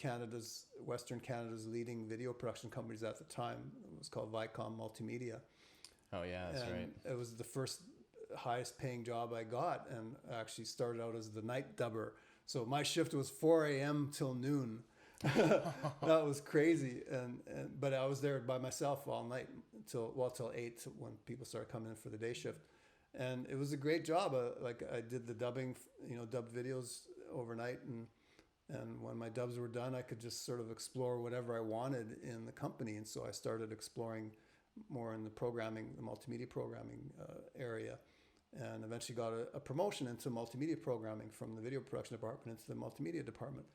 S2: Western Canada's leading video production companies at the time. It was called Vicom Multimedia.
S1: Oh yeah, that's right.
S2: It was the first highest paying job I got, and I actually started out as the night dubber. So my shift was 4 a.m. till noon. That was crazy, but I was there by myself all night till 8 when people started coming in for the day shift, and it was a great job. I did the dubbing, dub videos overnight, and when my dubs were done, I could just sort of explore whatever I wanted in the company, and so I started exploring more in the multimedia programming area, and eventually got a promotion into multimedia programming from the video production department into the multimedia department.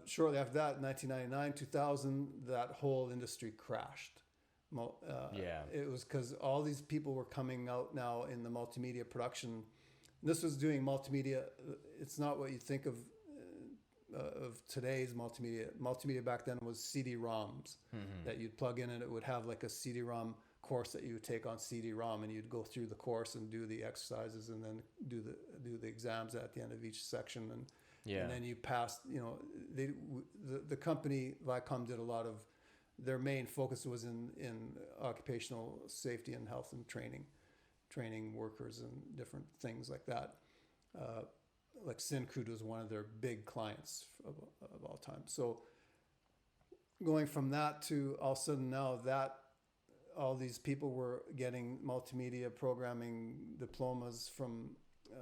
S2: Shortly after that, 1999, 2000, that whole industry crashed. It was because all these people were coming out now in the multimedia production. This was doing multimedia. It's not what you think of today's multimedia. Multimedia back then was CD-ROMs that you'd plug in, and it would have like a CD-ROM course that you would take on CD-ROM, and you'd go through the course and do the exercises, and then do the exams at the end of each section, and then you passed. The company Vicom did a lot of, their main focus was in occupational safety and health and training workers and different things like that. Like Syncrude was one of their big clients of all time. So going from that to all of a sudden now that all these people were getting multimedia programming diplomas from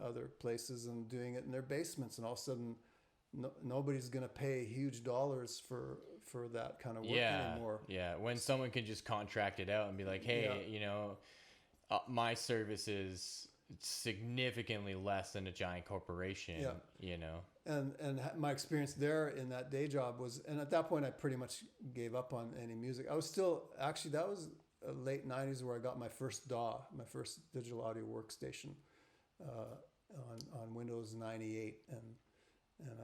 S2: other places and doing it in their basements, and all of a sudden nobody's going to pay huge dollars for that kind of work anymore. Yeah,
S1: when someone can just contract it out and be like, hey, my service is significantly less than a giant corporation.
S2: And my experience there in that day job was, and at that point I pretty much gave up on any music. I was still, actually that was late 90s where I got my first DAW, my first digital audio workstation on Windows 98, and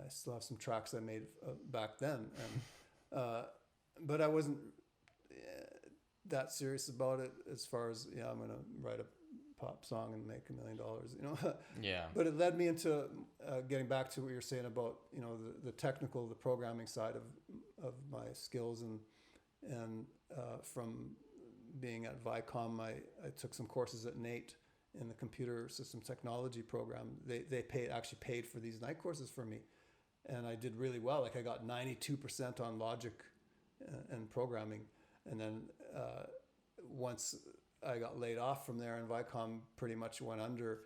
S2: I still have some tracks I made back then, and but I wasn't that serious about it as far as I'm going to write a pop song and make $1 million, you know.
S1: Yeah.
S2: But it led me into getting back to what you're saying about, you know, the technical, the programming side of my skills, and from being at Vicom, I took some courses at NATE in the computer system technology program. They actually paid for these night courses for me, and I did really well. Like I got 92% on logic and programming, and then once I got laid off from there and Vicom pretty much went under,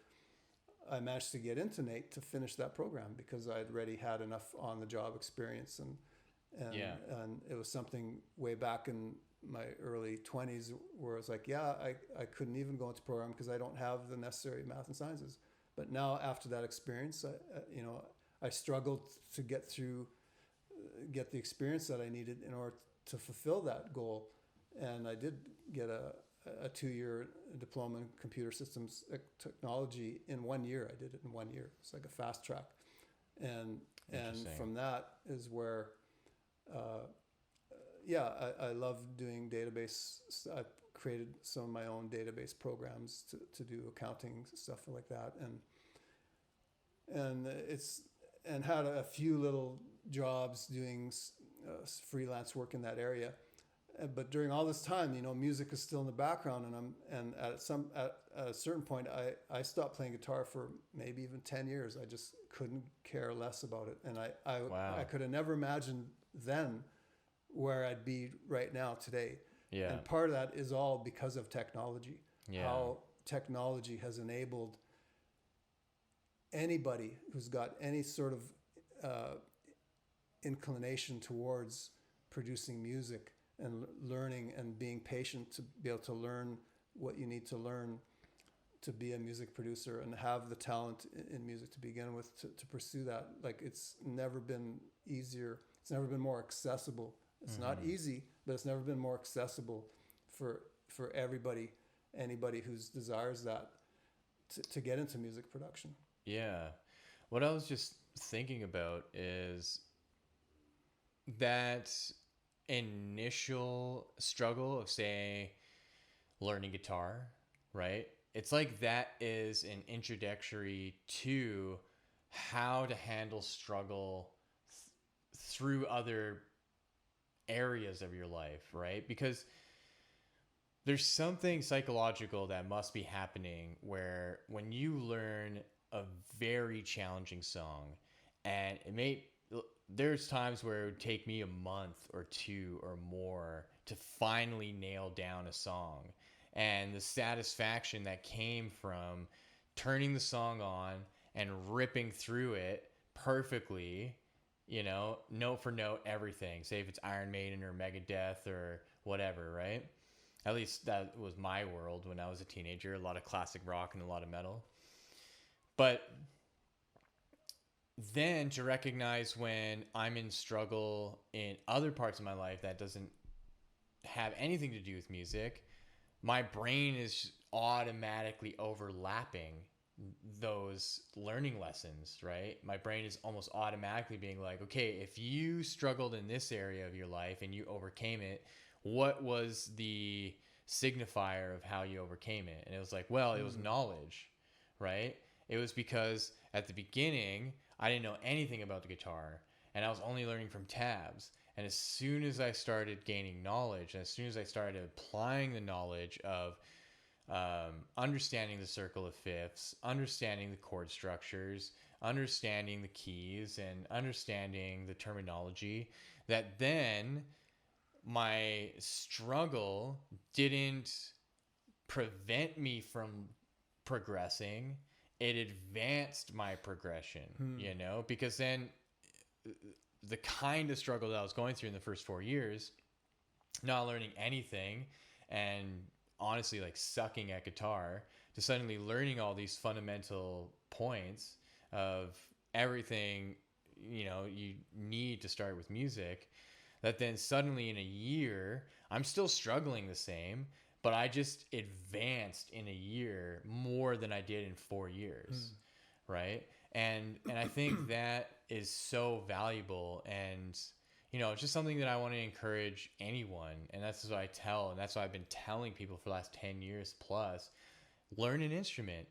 S2: I managed to get into NATE to finish that program because I'd already had enough on the job experience, and it was something way back in my early 20s where it's like, I couldn't even go into program because I don't have the necessary math and sciences. But now after that experience, I struggled to get the experience that I needed in order to fulfill that goal. And I did get a 2-year diploma in computer systems technology in 1 year. I did it in 1 year. It's like a fast track. And from that is where, I love doing database. I created some of my own database programs to do accounting stuff like that, and had a few little jobs doing freelance work in that area. But during all this time, you know, music is still in the background, and at a certain point, I stopped playing guitar for maybe even 10 years. I just couldn't care less about it, and I could have never imagined then where I'd be right now today.
S1: Yeah.
S2: And part of that is all because of technology.
S1: Yeah.
S2: How technology has enabled anybody who's got any sort of inclination towards producing music and learning and being patient to be able to learn what you need to learn to be a music producer and have the talent in music to begin with, to pursue that. Like, it's never been easier. It's never been more accessible. It's not easy, but it's never been more accessible for everybody, anybody who desires that, to get into music production.
S1: Yeah. What I was just thinking about is that initial struggle of, say, learning guitar, right? It's like that is an introductory to how to handle struggle through other areas of your life, right? Because there's something psychological that must be happening where when you learn a very challenging song, and there's times where it would take me a month or 2 or more to finally nail down a song, and the satisfaction that came from turning the song on and ripping through it perfectly, you know, note for note, everything, say if it's Iron Maiden or Megadeth or whatever, right? At least that was my world when I was a teenager, a lot of classic rock and a lot of metal. But then to recognize when I'm in struggle in other parts of my life that doesn't have anything to do with music, my brain is automatically overlapping those learning lessons, right? My brain is almost automatically being like, okay, if you struggled in this area of your life and you overcame it, what was the signifier of how you overcame it? And it was like, well, it was knowledge, right? It was because at the beginning, I didn't know anything about the guitar, and I was only learning from tabs. And as soon as I started gaining knowledge, and as soon as I started applying the knowledge of understanding the circle of fifths, understanding the chord structures, understanding the keys, and understanding the terminology, that then my struggle didn't prevent me from progressing. It advanced my progression, you know, because then the kind of struggle that I was going through in the first 4 years, not learning anything and honestly like sucking at guitar, to suddenly learning all these fundamental points of everything, you know, you need to start with music, that then suddenly in a year, I'm still struggling the same, but I just advanced in a year more than I did in 4 years, right? And I think that is so valuable, and you know, it's just something that I want to encourage anyone, and that's what I tell, and that's what I've been telling people for the last 10 years plus. learn an instrument.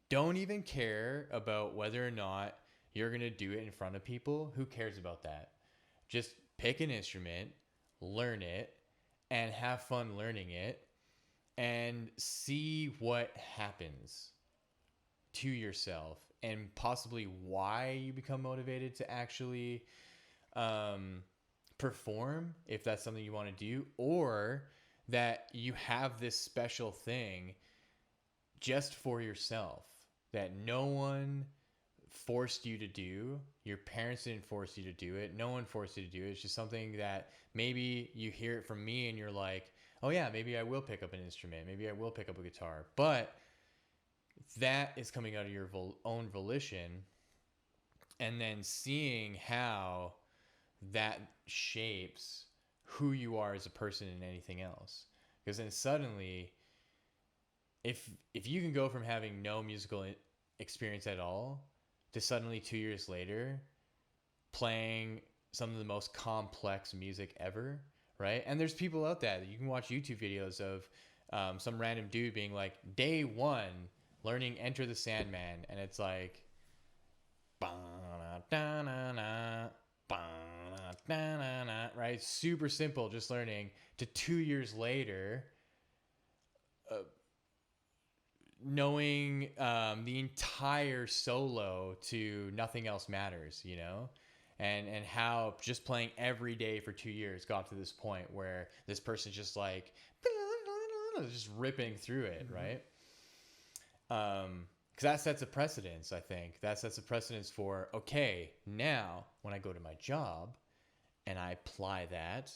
S1: Don't even care about whether or not you're going to do it in front of people. Who cares about that? Just pick an instrument, learn it, and have fun learning it, and see what happens to yourself, and possibly why you become motivated to actually perform, if that's something you want to do, or that you have this special thing just for yourself that no one forced you to do. Your parents didn't force you to do it. No one forced you to do it. It's just something that maybe you hear it from me and you're like, oh yeah, maybe I will pick up an instrument. Maybe I will pick up a guitar. But that is coming out of your own volition, and then seeing how that shapes who you are as a person and anything else. Because then suddenly, if you can go from having no musical experience at all to suddenly 2 years later playing some of the most complex music ever, right? And there's people out there that you can watch YouTube videos of some random dude being like, day one, learning Enter the Sandman, and it's like, right? Super simple, just learning, to 2 years later, knowing the entire solo to Nothing Else Matters, you know? And how just playing every day for 2 years got to this point where this person's just like, just ripping through it, right? Because that sets a precedence, I think. That sets a precedence for, okay, now when I go to my job and I apply that,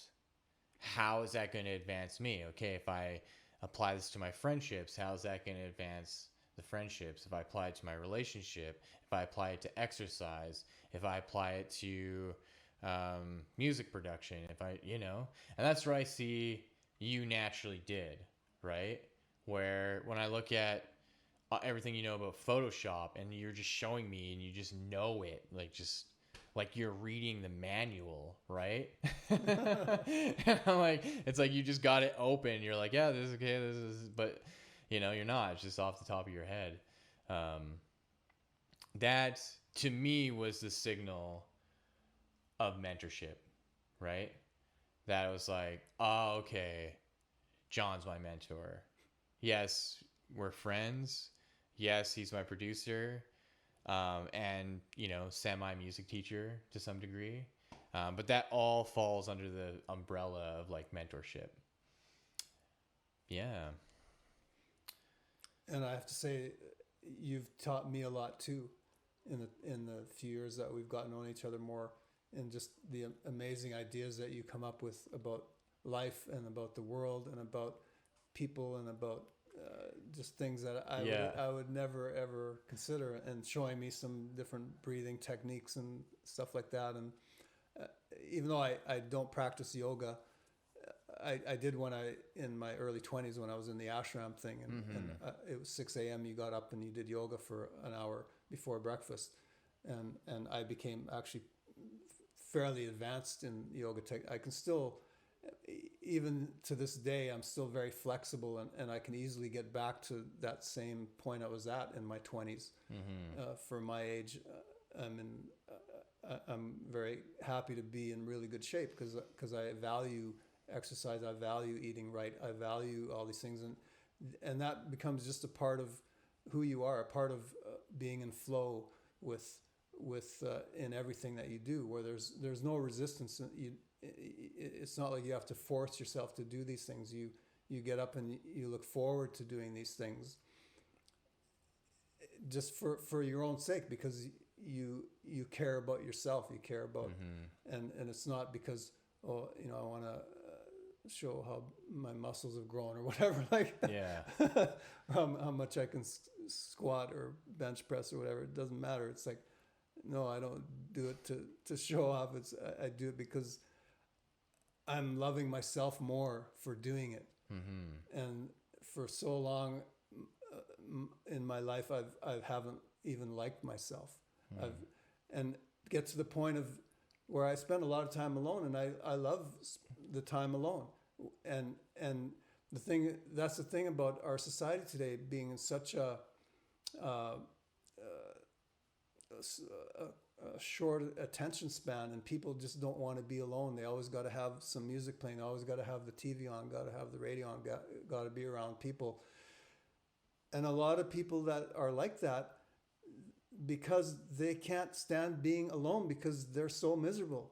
S1: how is that going to advance me? Okay, if I apply this to my friendships, how is that going to advance the friendships? If I apply it to my relationship, if I apply it to exercise, if I apply it to music production, if I, you know, and that's where I see you naturally did, right? Where when I look at everything you know about Photoshop and you're just showing me and you just know it, like just like you're reading the manual, right? And I'm like, it's like you just got it open. You're like, yeah, this is okay. This is, but you know, you're not. It's just off the top of your head. That to me was the signal of mentorship, right? That was like, oh, okay, John's my mentor. Yes, we're friends. Yes, he's my producer, and, you know, semi-music teacher to some degree. But that all falls under the umbrella of, like, mentorship. Yeah.
S2: And I have to say, you've taught me a lot, too, in the few years that we've gotten to know each other more, and just the amazing ideas that you come up with about life and about the world and about people and about just things that I would never ever consider, and showing me some different breathing techniques and stuff like that. And even though I don't practice yoga, I did when in my early 20s when I was in the ashram thing, and it was 6 a.m. You got up and you did yoga for an hour before breakfast, and I became actually fairly advanced in yoga I can still, even to this day, I'm still very flexible, and I can easily get back to that same point I was at in my 20s. For my age, I'm very happy to be in really good shape because I value exercise, I value eating right, I value all these things, and that becomes just a part of who you are, a part of being in flow with in everything that you do, where there's no resistance. It's not like you have to force yourself to do these things. You get up and you look forward to doing these things just for your own sake, because you care about yourself, you care about, and it's not because, oh, you know, I want to show how my muscles have grown or whatever, like how much I can squat or bench press or whatever. It doesn't matter. It's like, no, I don't do it to show off. I do it because I'm loving myself more for doing it. And for so long in my life, I haven't even liked myself. And get to the point of where I spend a lot of time alone, and I love the time alone. And That's the thing about our society today being in such uh, a short attention span, and people just don't want to be alone. They always got to have some music playing. They always got to have the TV on, got to have the radio on, got to be around people. And a lot of people that are like that, because they can't stand being alone because they're so miserable.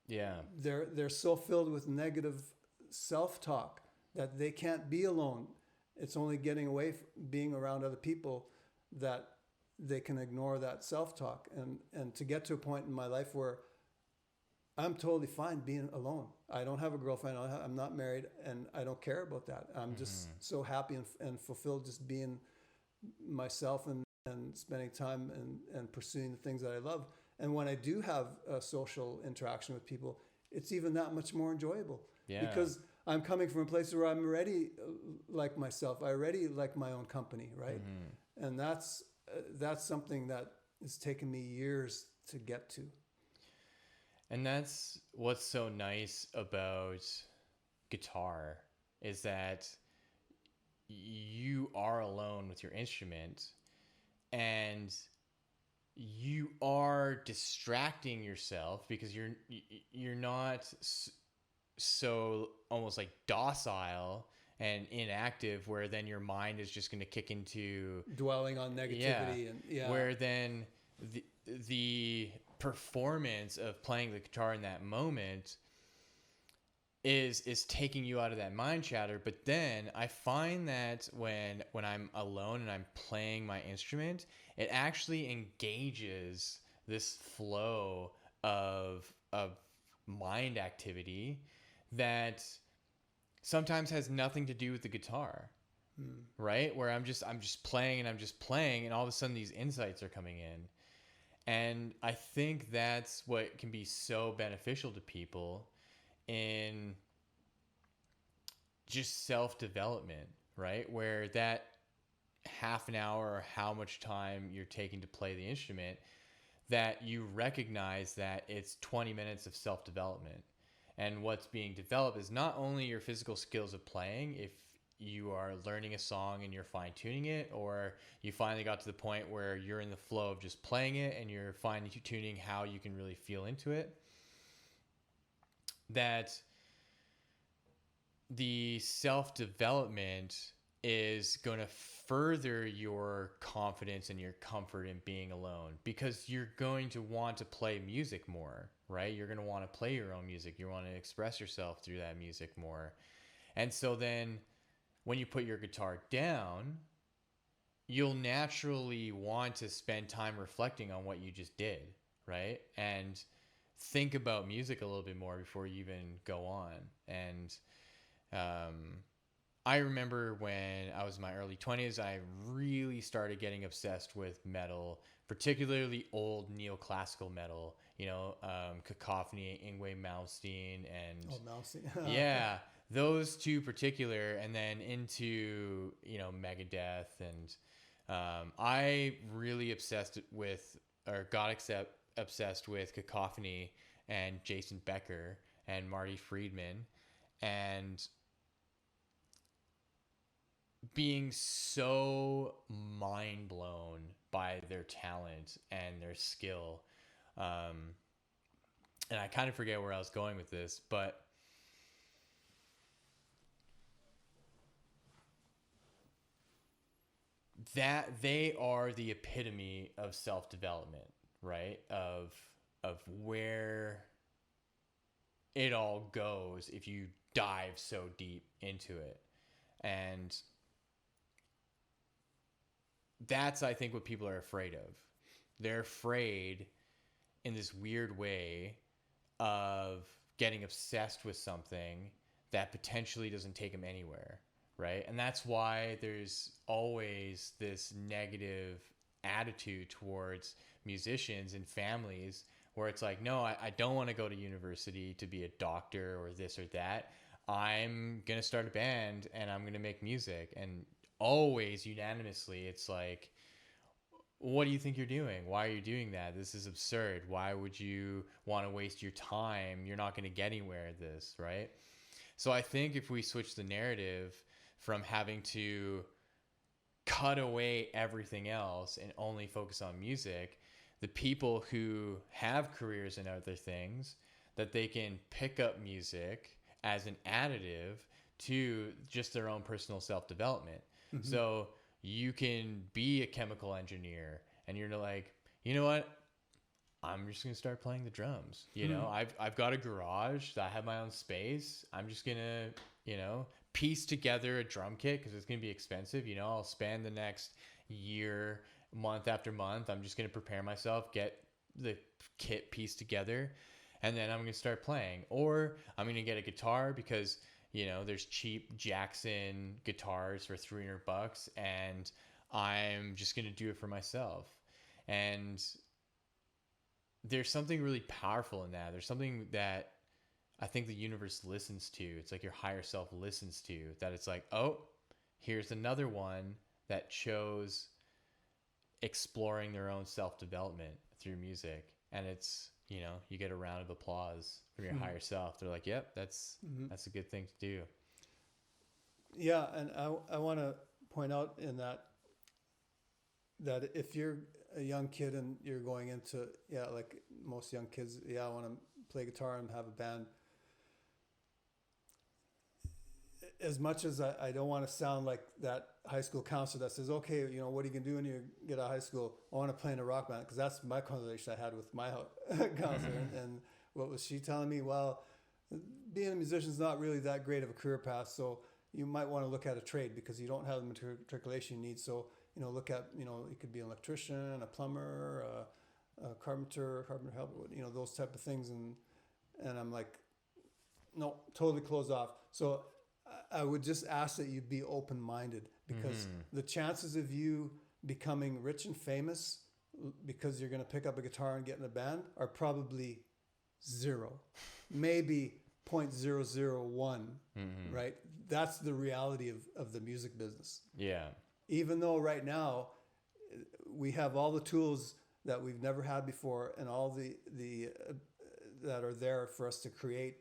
S1: Yeah.
S2: They're so filled with negative self-talk that they can't be alone. It's only getting away from being around other people that they can ignore that self-talk, and to get to a point in my life where I'm totally fine being alone. I don't have a girlfriend. I'm not married, and I don't care about that. I'm just so happy and fulfilled just being myself, and spending time and pursuing the things that I love. And when I do have a social interaction with people, it's even that much more enjoyable.
S1: Yeah.
S2: Because I'm coming from a place where I'm already like myself. I already like my own company, right? And that's something that has taken me years to get to.
S1: And that's what's so nice about guitar, is that you are alone with your instrument, and you are distracting yourself because you're not so almost like docile and inactive, where then your mind is just going to kick into
S2: dwelling on negativity.
S1: Where then the performance of playing the guitar in that moment is taking you out of that mind chatter. But then I find that when I'm alone and I'm playing my instrument, it actually engages this flow of mind activity that sometimes has nothing to do with the guitar. Right? Where I'm just playing and all of a sudden these insights are coming in. And I think that's what can be so beneficial to people in just self-development, right? Where that half an hour or how much time you're taking to play the instrument, that you recognize that it's 20 minutes of self-development. And what's being developed is not only your physical skills of playing, if you are learning a song and you're fine-tuning it, or you finally got to the point where you're in the flow of just playing it and you're fine-tuning how you can really feel into it, that the self-development is going to further your confidence and your comfort in being alone, because you're going to want to play music more, right? You're going to want to play your own music. You want to express yourself through that music more. And so then when you put your guitar down, you'll naturally want to spend time reflecting on what you just did, right? And think about music a little bit more before you even go on. And I remember when I was in my early 20s, I really started getting obsessed with metal, particularly old neoclassical metal, Cacophony, Yngwie Malmsteen, and
S2: Malmsteen.
S1: yeah, those two particular, and then into, Megadeth. And I really got obsessed with Cacophony and Jason Becker and Marty Friedman, and being so mind blown by their talent and their skill. And I kind of forget where I was going with this, but that they are the epitome of self-development, right? Of where it all goes if you dive so deep into it. And that's, I think, what people are afraid of. They're afraid in this weird way of getting obsessed with something that potentially doesn't take them anywhere, right? And that's why there's always this negative attitude towards musicians and families, where it's like, no, I don't want to go to university to be a doctor or this or that. I'm going to start a band and I'm going to make music. And always unanimously, it's like, what do you think you're doing? Why are you doing that? This is absurd. Why would you want to waste your time? You're not going to get anywhere with this, right? So I think if we switch the narrative from having to cut away everything else and only focus on music, the people who have careers in other things, that they can pick up music as an additive to just their own personal self-development.
S2: Mm-hmm.
S1: So you can be a chemical engineer and you're like, you know what? I'm just going to start playing the drums. You know, I've got a garage. I have my own space. I'm just going to, you know, piece together a drum kit because it's going to be expensive. You know, I'll spend the next year, month after month. I'm just going to prepare myself, get the kit pieced together, and then I'm going to start playing. Or I'm going to get a guitar because, you know, there's cheap Jackson guitars for $300 and I'm just going to do it for myself. And there's something really powerful in that. There's something that I think the universe listens to. It's like your higher self listens to, that it's like, oh, here's another one that chose exploring their own self-development through music. And it's, you know, you get a round of applause from your higher self. They're like, yep, that's a good thing to do.
S2: Yeah. And I want to point out in that if you're a young kid and you're going into, like most young kids, I want to play guitar and have a band. As much as I don't want to sound like that high school counselor that says, okay, you know, what are you going to do when you get out of high school? I want to play in a rock band, because that's my conversation I had with my counselor. And what was she telling me? Well, being a musician is not really that great of a career path, so you might want to look at a trade because you don't have the matriculation you need. So, you know, look at, you know, you could be an electrician, a plumber, a carpenter helper, you know, those type of things. And I'm like, no, totally closed off. So I would just ask that you be open-minded, because the chances of you becoming rich and famous because you're going to pick up a guitar and get in a band are probably 0, maybe 0.001, right? That's the reality of the music business.
S1: Yeah.
S2: Even though right now we have all the tools that we've never had before, and all the that are there for us to create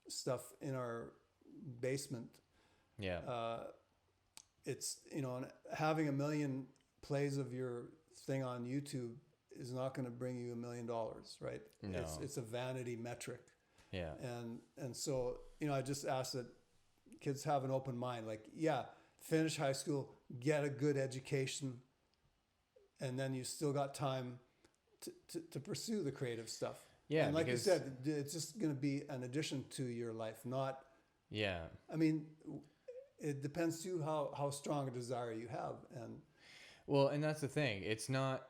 S2: stuff in our basement.
S1: Yeah.
S2: It's, you know, having 1 million plays of your thing on YouTube is not going to bring you $1 million, right?
S1: No.
S2: It's a vanity metric.
S1: Yeah.
S2: And so, you know, I just ask that kids have an open mind. Like, finish high school, get a good education, and then you still got time to pursue the creative stuff.
S1: Yeah.
S2: And like you said, it's just going to be an addition to your life, not.
S1: Yeah.
S2: I mean, it depends too how strong a desire you have.
S1: And that's the thing. It's not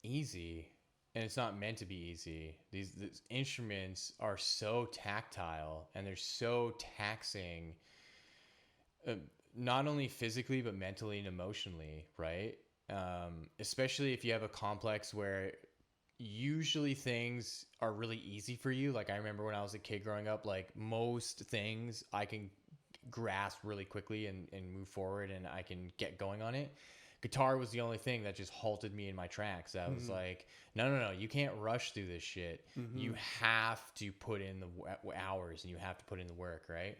S1: easy, and it's not meant to be easy. These instruments are so tactile, and they're so taxing, not only physically but mentally and emotionally, right? Especially if you have a complex where usually things are really easy for you. Like, I remember when I was a kid growing up, like, most things I can grasp really quickly and move forward, and I can get going on it. Guitar was the only thing that just halted me in my tracks. I was like, no, you can't rush through this shit. You have to put in the hours, and you have to put in the work, right?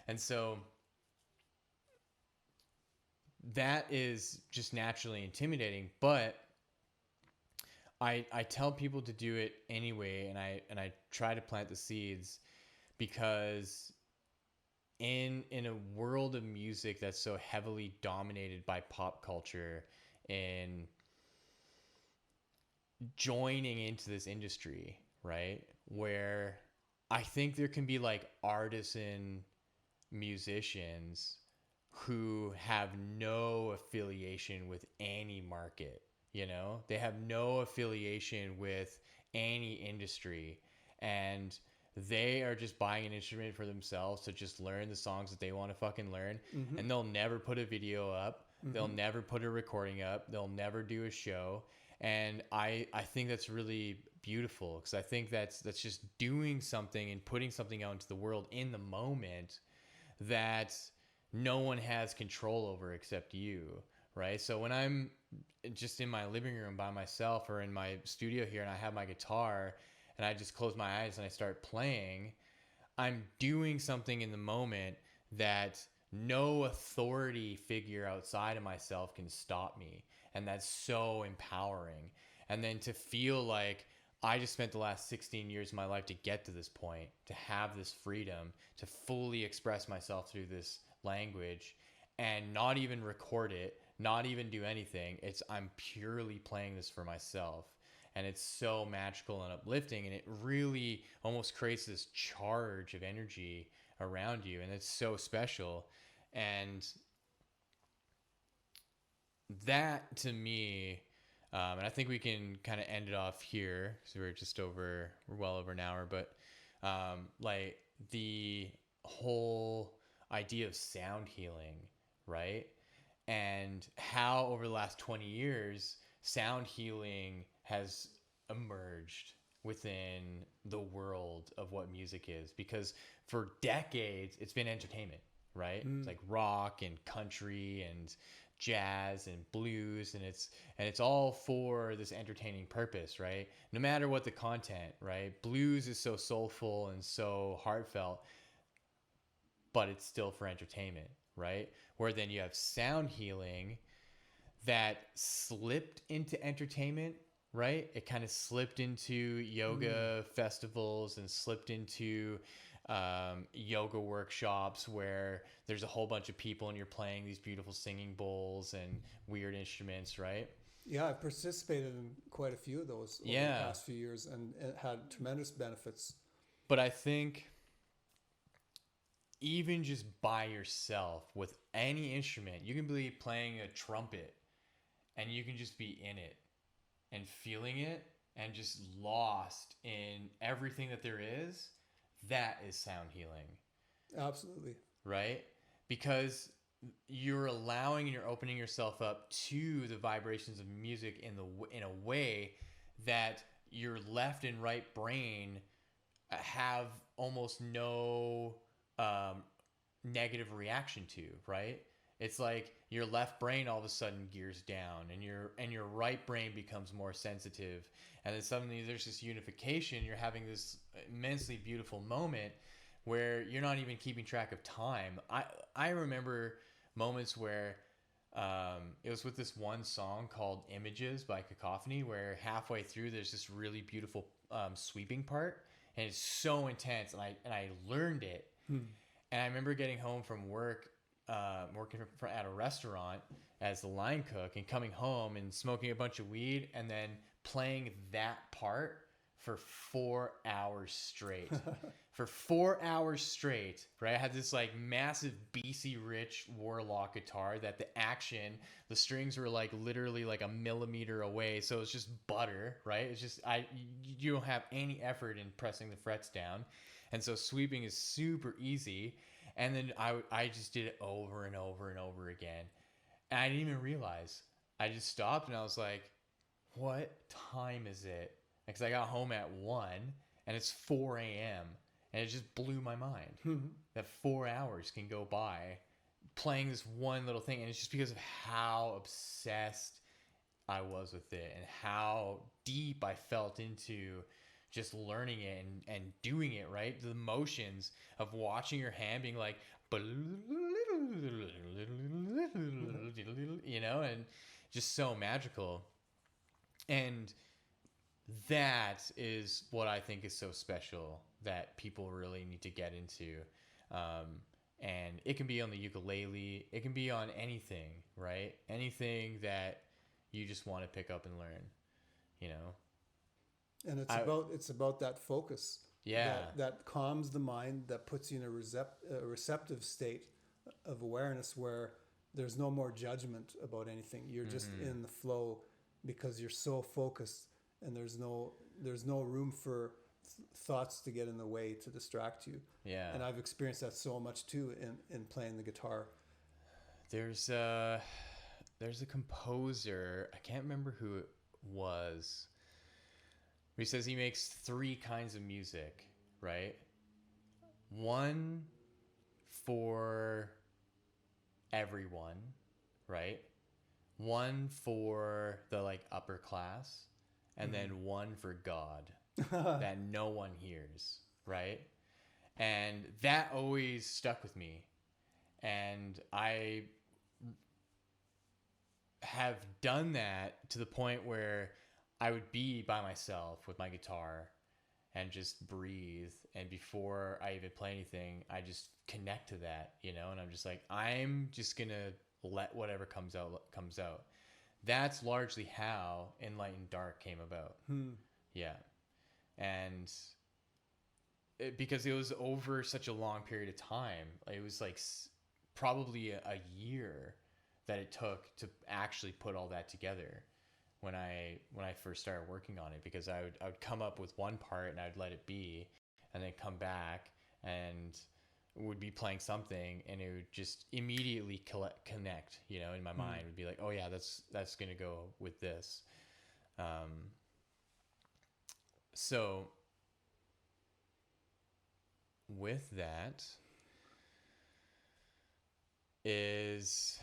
S1: And so that is just naturally intimidating, but I tell people to do it anyway, and I try to plant the seeds, because in a world of music that's so heavily dominated by pop culture, and joining into this industry, right, where I think there can be like artisan musicians who have no affiliation with any market. You know, they have no affiliation with any industry, and they are just buying an instrument for themselves to just learn the songs that they want to fucking learn. And they'll never put a video up. They'll never put a recording up. They'll never do a show. And I think that's really beautiful, because I think that's just doing something and putting something out into the world in the moment that no one has control over except you, right? So when I'm just in my living room by myself, or in my studio here, and I have my guitar and I just close my eyes and I start playing, I'm doing something in the moment that no authority figure outside of myself can stop me. And that's so empowering. And then to feel like I just spent the last 16 years of my life to get to this point, to have this freedom, to fully express myself through this language and not even record it, not even do anything. I'm purely playing this for myself. And it's so magical and uplifting. And it really almost creates this charge of energy around you. And it's so special. And that to me, and I think we can kind of end it off here because we're well over an hour, but like the whole idea of sound healing, right? And how over the last 20 years, sound healing has emerged within the world of what music is. Because for decades, it's been entertainment, right? It's like rock and country and jazz and blues, and it's all for this entertaining purpose, right? No matter what the content, right? Blues is so soulful and so heartfelt, but it's still for entertainment, right? Where then you have sound healing that slipped into entertainment, right? It kind of slipped into yoga festivals and slipped into yoga workshops where there's a whole bunch of people and you're playing these beautiful singing bowls and weird instruments, right?
S2: Yeah, I've participated in quite a few of those over the past few years, and it had tremendous benefits.
S1: But I think even just by yourself with any instrument, you can be playing a trumpet and you can just be in it and feeling it and just lost in everything that there is. That is sound healing.
S2: Absolutely.
S1: Right? Because you're allowing and you're opening yourself up to the vibrations of music in a way that your left and right brain have almost no negative reaction to, right? It's like your left brain all of a sudden gears down and your right brain becomes more sensitive, and then suddenly there's this unification. You're having this immensely beautiful moment where you're not even keeping track of time. I remember moments where it was with this one song called Images by Cacophony, where halfway through there's this really beautiful sweeping part, and it's so intense, and I learned it. And I remember getting home from work, working at a restaurant as the line cook, and coming home and smoking a bunch of weed and then playing that part for 4 hours straight. For 4 hours straight, right? I had this like massive BC Rich Warlock guitar that the strings were like literally like a millimeter away. So it's just butter, right? It's just, you don't have any effort in pressing the frets down. And so sweeping is super easy. And then I just did it over and over and over again. And I didn't even realize. I just stopped and I was like, what time is it? Because I got home at 1 and it's 4 a.m. And it just blew my mind that 4 hours can go by playing this one little thing. And it's just because of how obsessed I was with it and how deep I felt into just learning it and doing it, right? The motions of watching your hand being like, you know, and just so magical. And that is what I think is so special that people really need to get into. And it can be on the ukulele. It can be on anything, right? Anything that you just want to pick up and learn, you know?
S2: And it's about that focus.
S1: Yeah.
S2: That calms the mind, that puts you in a receptive state of awareness where there's no more judgment about anything. You're just in the flow because you're so focused, and there's no room for thoughts to get in the way to distract you.
S1: Yeah.
S2: And I've experienced that so much too in playing the guitar.
S1: There's a composer, I can't remember who it was. He says he makes 3 kinds of music, right? One for everyone, right? One for the like upper class, and then one for God that no one hears, right? And that always stuck with me. And I have done that to the point where I would be by myself with my guitar and just breathe. And before I even play anything, I just connect to that, you know, and I'm just like, I'm just going to let whatever comes out. That's largely how Enlightened Dark came about. Yeah. And because it was over such a long period of time, it was like probably a year that it took to actually put all that together when I first started working on it, because I would come up with one part and I'd let it be, and then come back and would be playing something and it would just immediately connect, you know, in my mind. It would be like, oh yeah, that's gonna go with this. So with that, is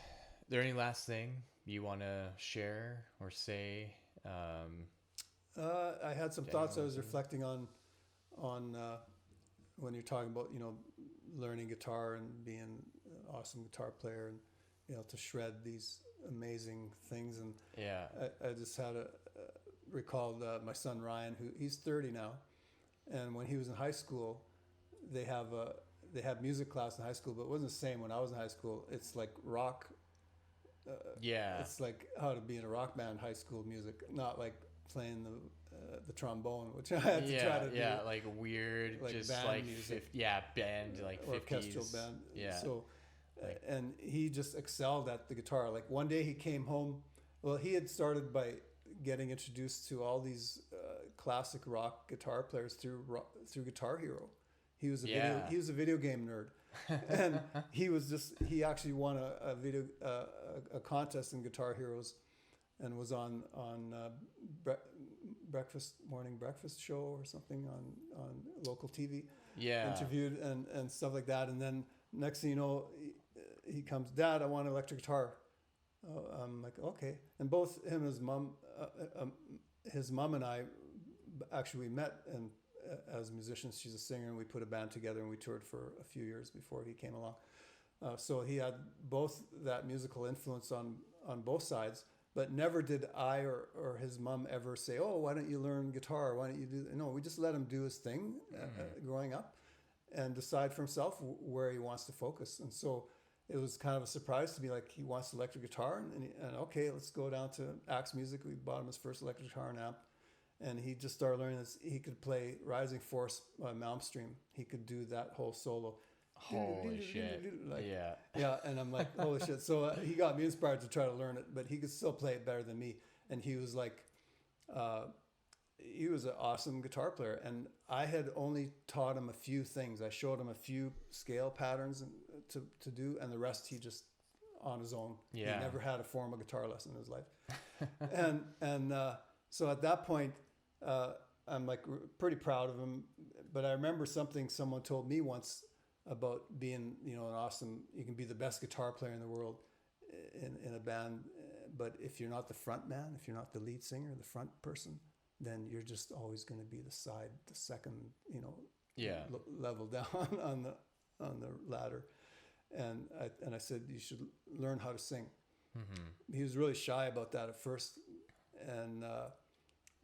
S1: there any last thing you want to share or say?
S2: I had some thoughts I was reflecting on when you're talking about, you know, learning guitar and being an awesome guitar player and, you know, to shred these amazing things. And
S1: Yeah.
S2: I just had recalled my son Ryan, who he's 30 now, and when he was in high school, they had music class in high school, but it wasn't the same when I was in high school. It's like rock.
S1: Yeah.
S2: It's like how to be in a rock band, high school music, not like playing the trombone, which I had to try to do.
S1: Yeah, like weird, like just band like music. Band, like
S2: orchestral
S1: 50s.
S2: Band.
S1: Yeah.
S2: So, and he just excelled at the guitar. Like one day he came home. Well, he had started by getting introduced to all these classic rock guitar players through Guitar Hero. He was a video game nerd, and he actually won a contest in Guitar Heroes, and was on morning breakfast show or something on local TV.
S1: Yeah,
S2: interviewed and stuff like that. And then next thing you know, he comes, Dad, I want an electric guitar. I'm like, okay. And both him and his mom and I actually met and. As musicians, she's a singer, and we put a band together and we toured for a few years before he came along. So he had both that musical influence on both sides, but never did I or his mom ever say, oh, why don't you learn guitar? Why don't you do? No, we just let him do his thing growing up and decide for himself where he wants to focus. And so it was kind of a surprise to me, like he wants electric guitar, and okay, let's go down to Axe Music. We bought him his first electric guitar and amp. And he just started learning this. He could play Rising Force by Malmstrom. He could do that whole solo.
S1: Holy shit.
S2: Yeah, and I'm like, holy shit. So he got me inspired to try to learn it, but he could still play it better than me. And he was like, he was an awesome guitar player. And I had only taught him a few things. I showed him a few scale patterns to do, and the rest he just on his own.
S1: Yeah.
S2: He never had a formal guitar lesson in his life. and so at that point, I'm like pretty proud of him. But I remember something someone told me once about being, you know, you can be the best guitar player in the world in a band, but if you're not the front man, if you're not the lead singer, the front person, then you're just always going to be the second, you know, level down on the ladder. And I said, you should learn how to sing. Mm-hmm. He was really shy about that at first, and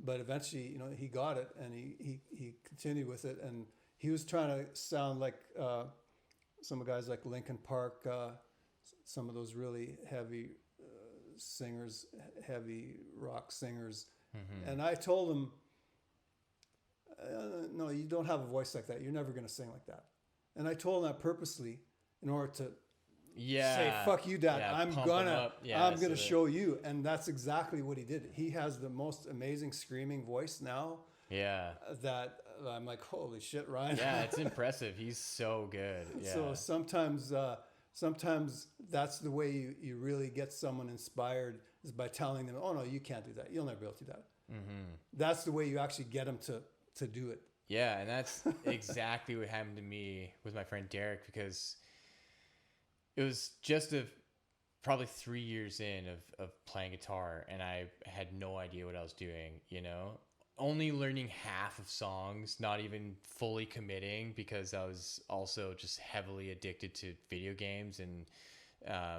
S2: but eventually, you know, he got it, and he continued with it, and he was trying to sound like some guys like Linkin Park, some of those really heavy singers, heavy rock singers. Mm-hmm. And I told him, no, you don't have a voice like that. You're never going to sing like that. And I told him that purposely in order to say, fuck you, Dad. I'm gonna show you. And that's exactly what he did. He has the most amazing screaming voice now.
S1: Yeah.
S2: That I'm like, holy shit, Ryan.
S1: Yeah, it's impressive. He's so good. Yeah.
S2: So sometimes that's the way you really get someone inspired, is by telling them, oh no, you can't do that. You'll never be able to do that. Mm-hmm. That's the way you actually get them to do it.
S1: Yeah, and that's exactly what happened to me with my friend Derek, because it was just probably 3 years in of playing guitar, and I had no idea what I was doing, you know? only learning half of songs, not even fully committing, because I was also just heavily addicted to video games and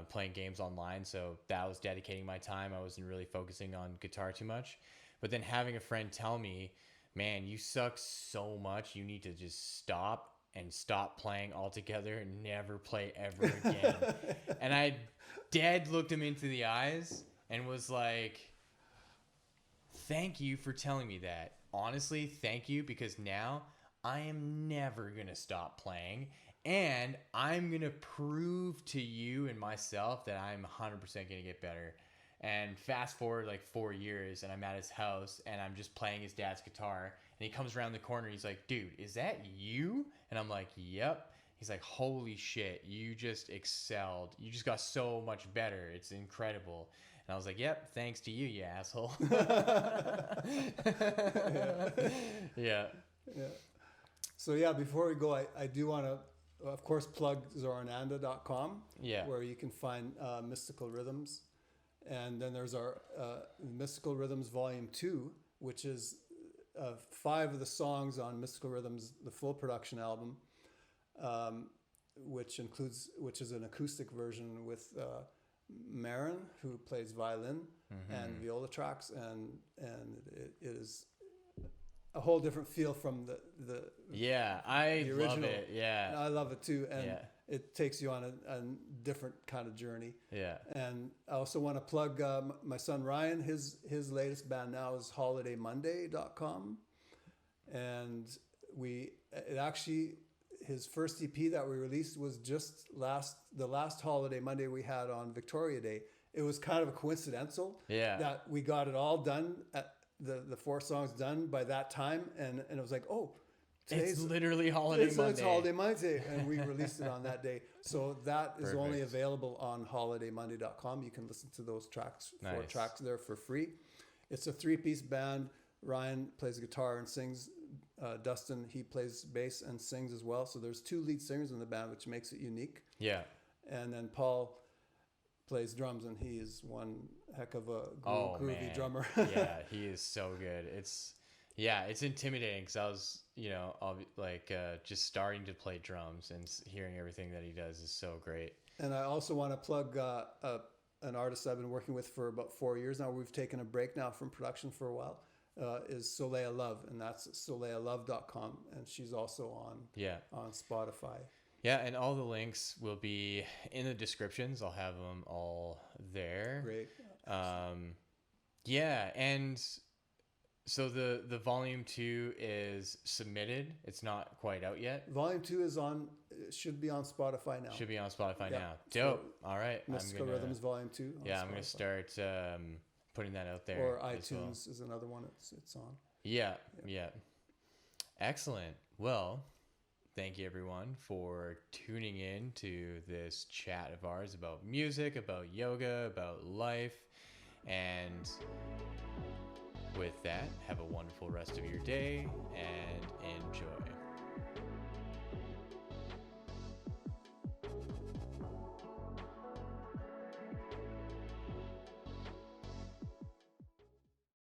S1: playing games online. So that was dedicating my time. I wasn't really focusing on guitar too much. But then having a friend tell me, man, you suck so much, you need to just stop playing altogether and never play ever again. And I dead looked him into the eyes and was like, thank you for telling me that. Honestly, thank you, because now I am never going to stop playing, and I'm going to prove to you and myself that I'm 100% going to get better. And fast forward like 4 years, and I'm at his house, and I'm just playing his dad's guitar, and he comes around the corner, he's like, dude, is that you? And I'm like, yep. He's like, holy shit, you just excelled. You just got so much better. It's incredible. And I was like, yep, thanks to you, you asshole. Yeah.
S2: Yeah. So yeah, before we go, I do want to, of course, plug zorananda.com,
S1: Yeah.
S2: where you can find Mystical Rhythms. And then there's our Mystical Rhythms Volume 2, which is 5 of the songs on Mystical Rhythms, the full production album, which is an acoustic version with Marin, who plays violin and viola tracks, and it is a whole different feel from the
S1: I
S2: the original.
S1: love it. Yeah,
S2: I love it too, and
S1: Yeah.
S2: it takes you on a different kind of journey.
S1: yeah,
S2: And I also want to plug my son Ryan. His latest band now is holidaymonday.com, and his first EP that we released was just the last Holiday Monday we had on Victoria Day. It was kind of coincidental that we got it all done, at the 4 songs done by that time, and it was like, oh,
S1: it's literally Holiday Monday.
S2: It's Holiday Monday, and we released it on that day. So that is only available on holidaymonday.com. You can listen to those tracks, 4 tracks there for free. It's a 3-piece band. Ryan plays guitar and sings. Dustin, he plays bass and sings as well. So there's 2 lead singers in the band, which makes it unique.
S1: Yeah.
S2: And then Paul plays drums, and he is one heck of a groovy drummer.
S1: Yeah, he is so good. It's intimidating, because I was, just starting to play drums, and hearing everything that he does is so great.
S2: And I also want to plug an artist I've been working with for about 4 years now. We've taken a break now from production for a while. Is Soleil Love, and that's soleillove.com, and she's also on Spotify.
S1: Yeah, and all the links will be in the descriptions. I'll have them all there.
S2: Great.
S1: Yeah, and so the volume 2 is submitted. It's not quite out yet.
S2: Volume 2 should be on Spotify now.
S1: Should be on Spotify now. Dope. All right.
S2: Mystical Rhythms Volume 2.
S1: I'm going to start putting that out there.
S2: Or iTunes is another one it's on.
S1: Yeah. Excellent. Well, thank you everyone for tuning in to this chat of ours about music, about yoga, about life. And with that, have a wonderful rest of your day and enjoy.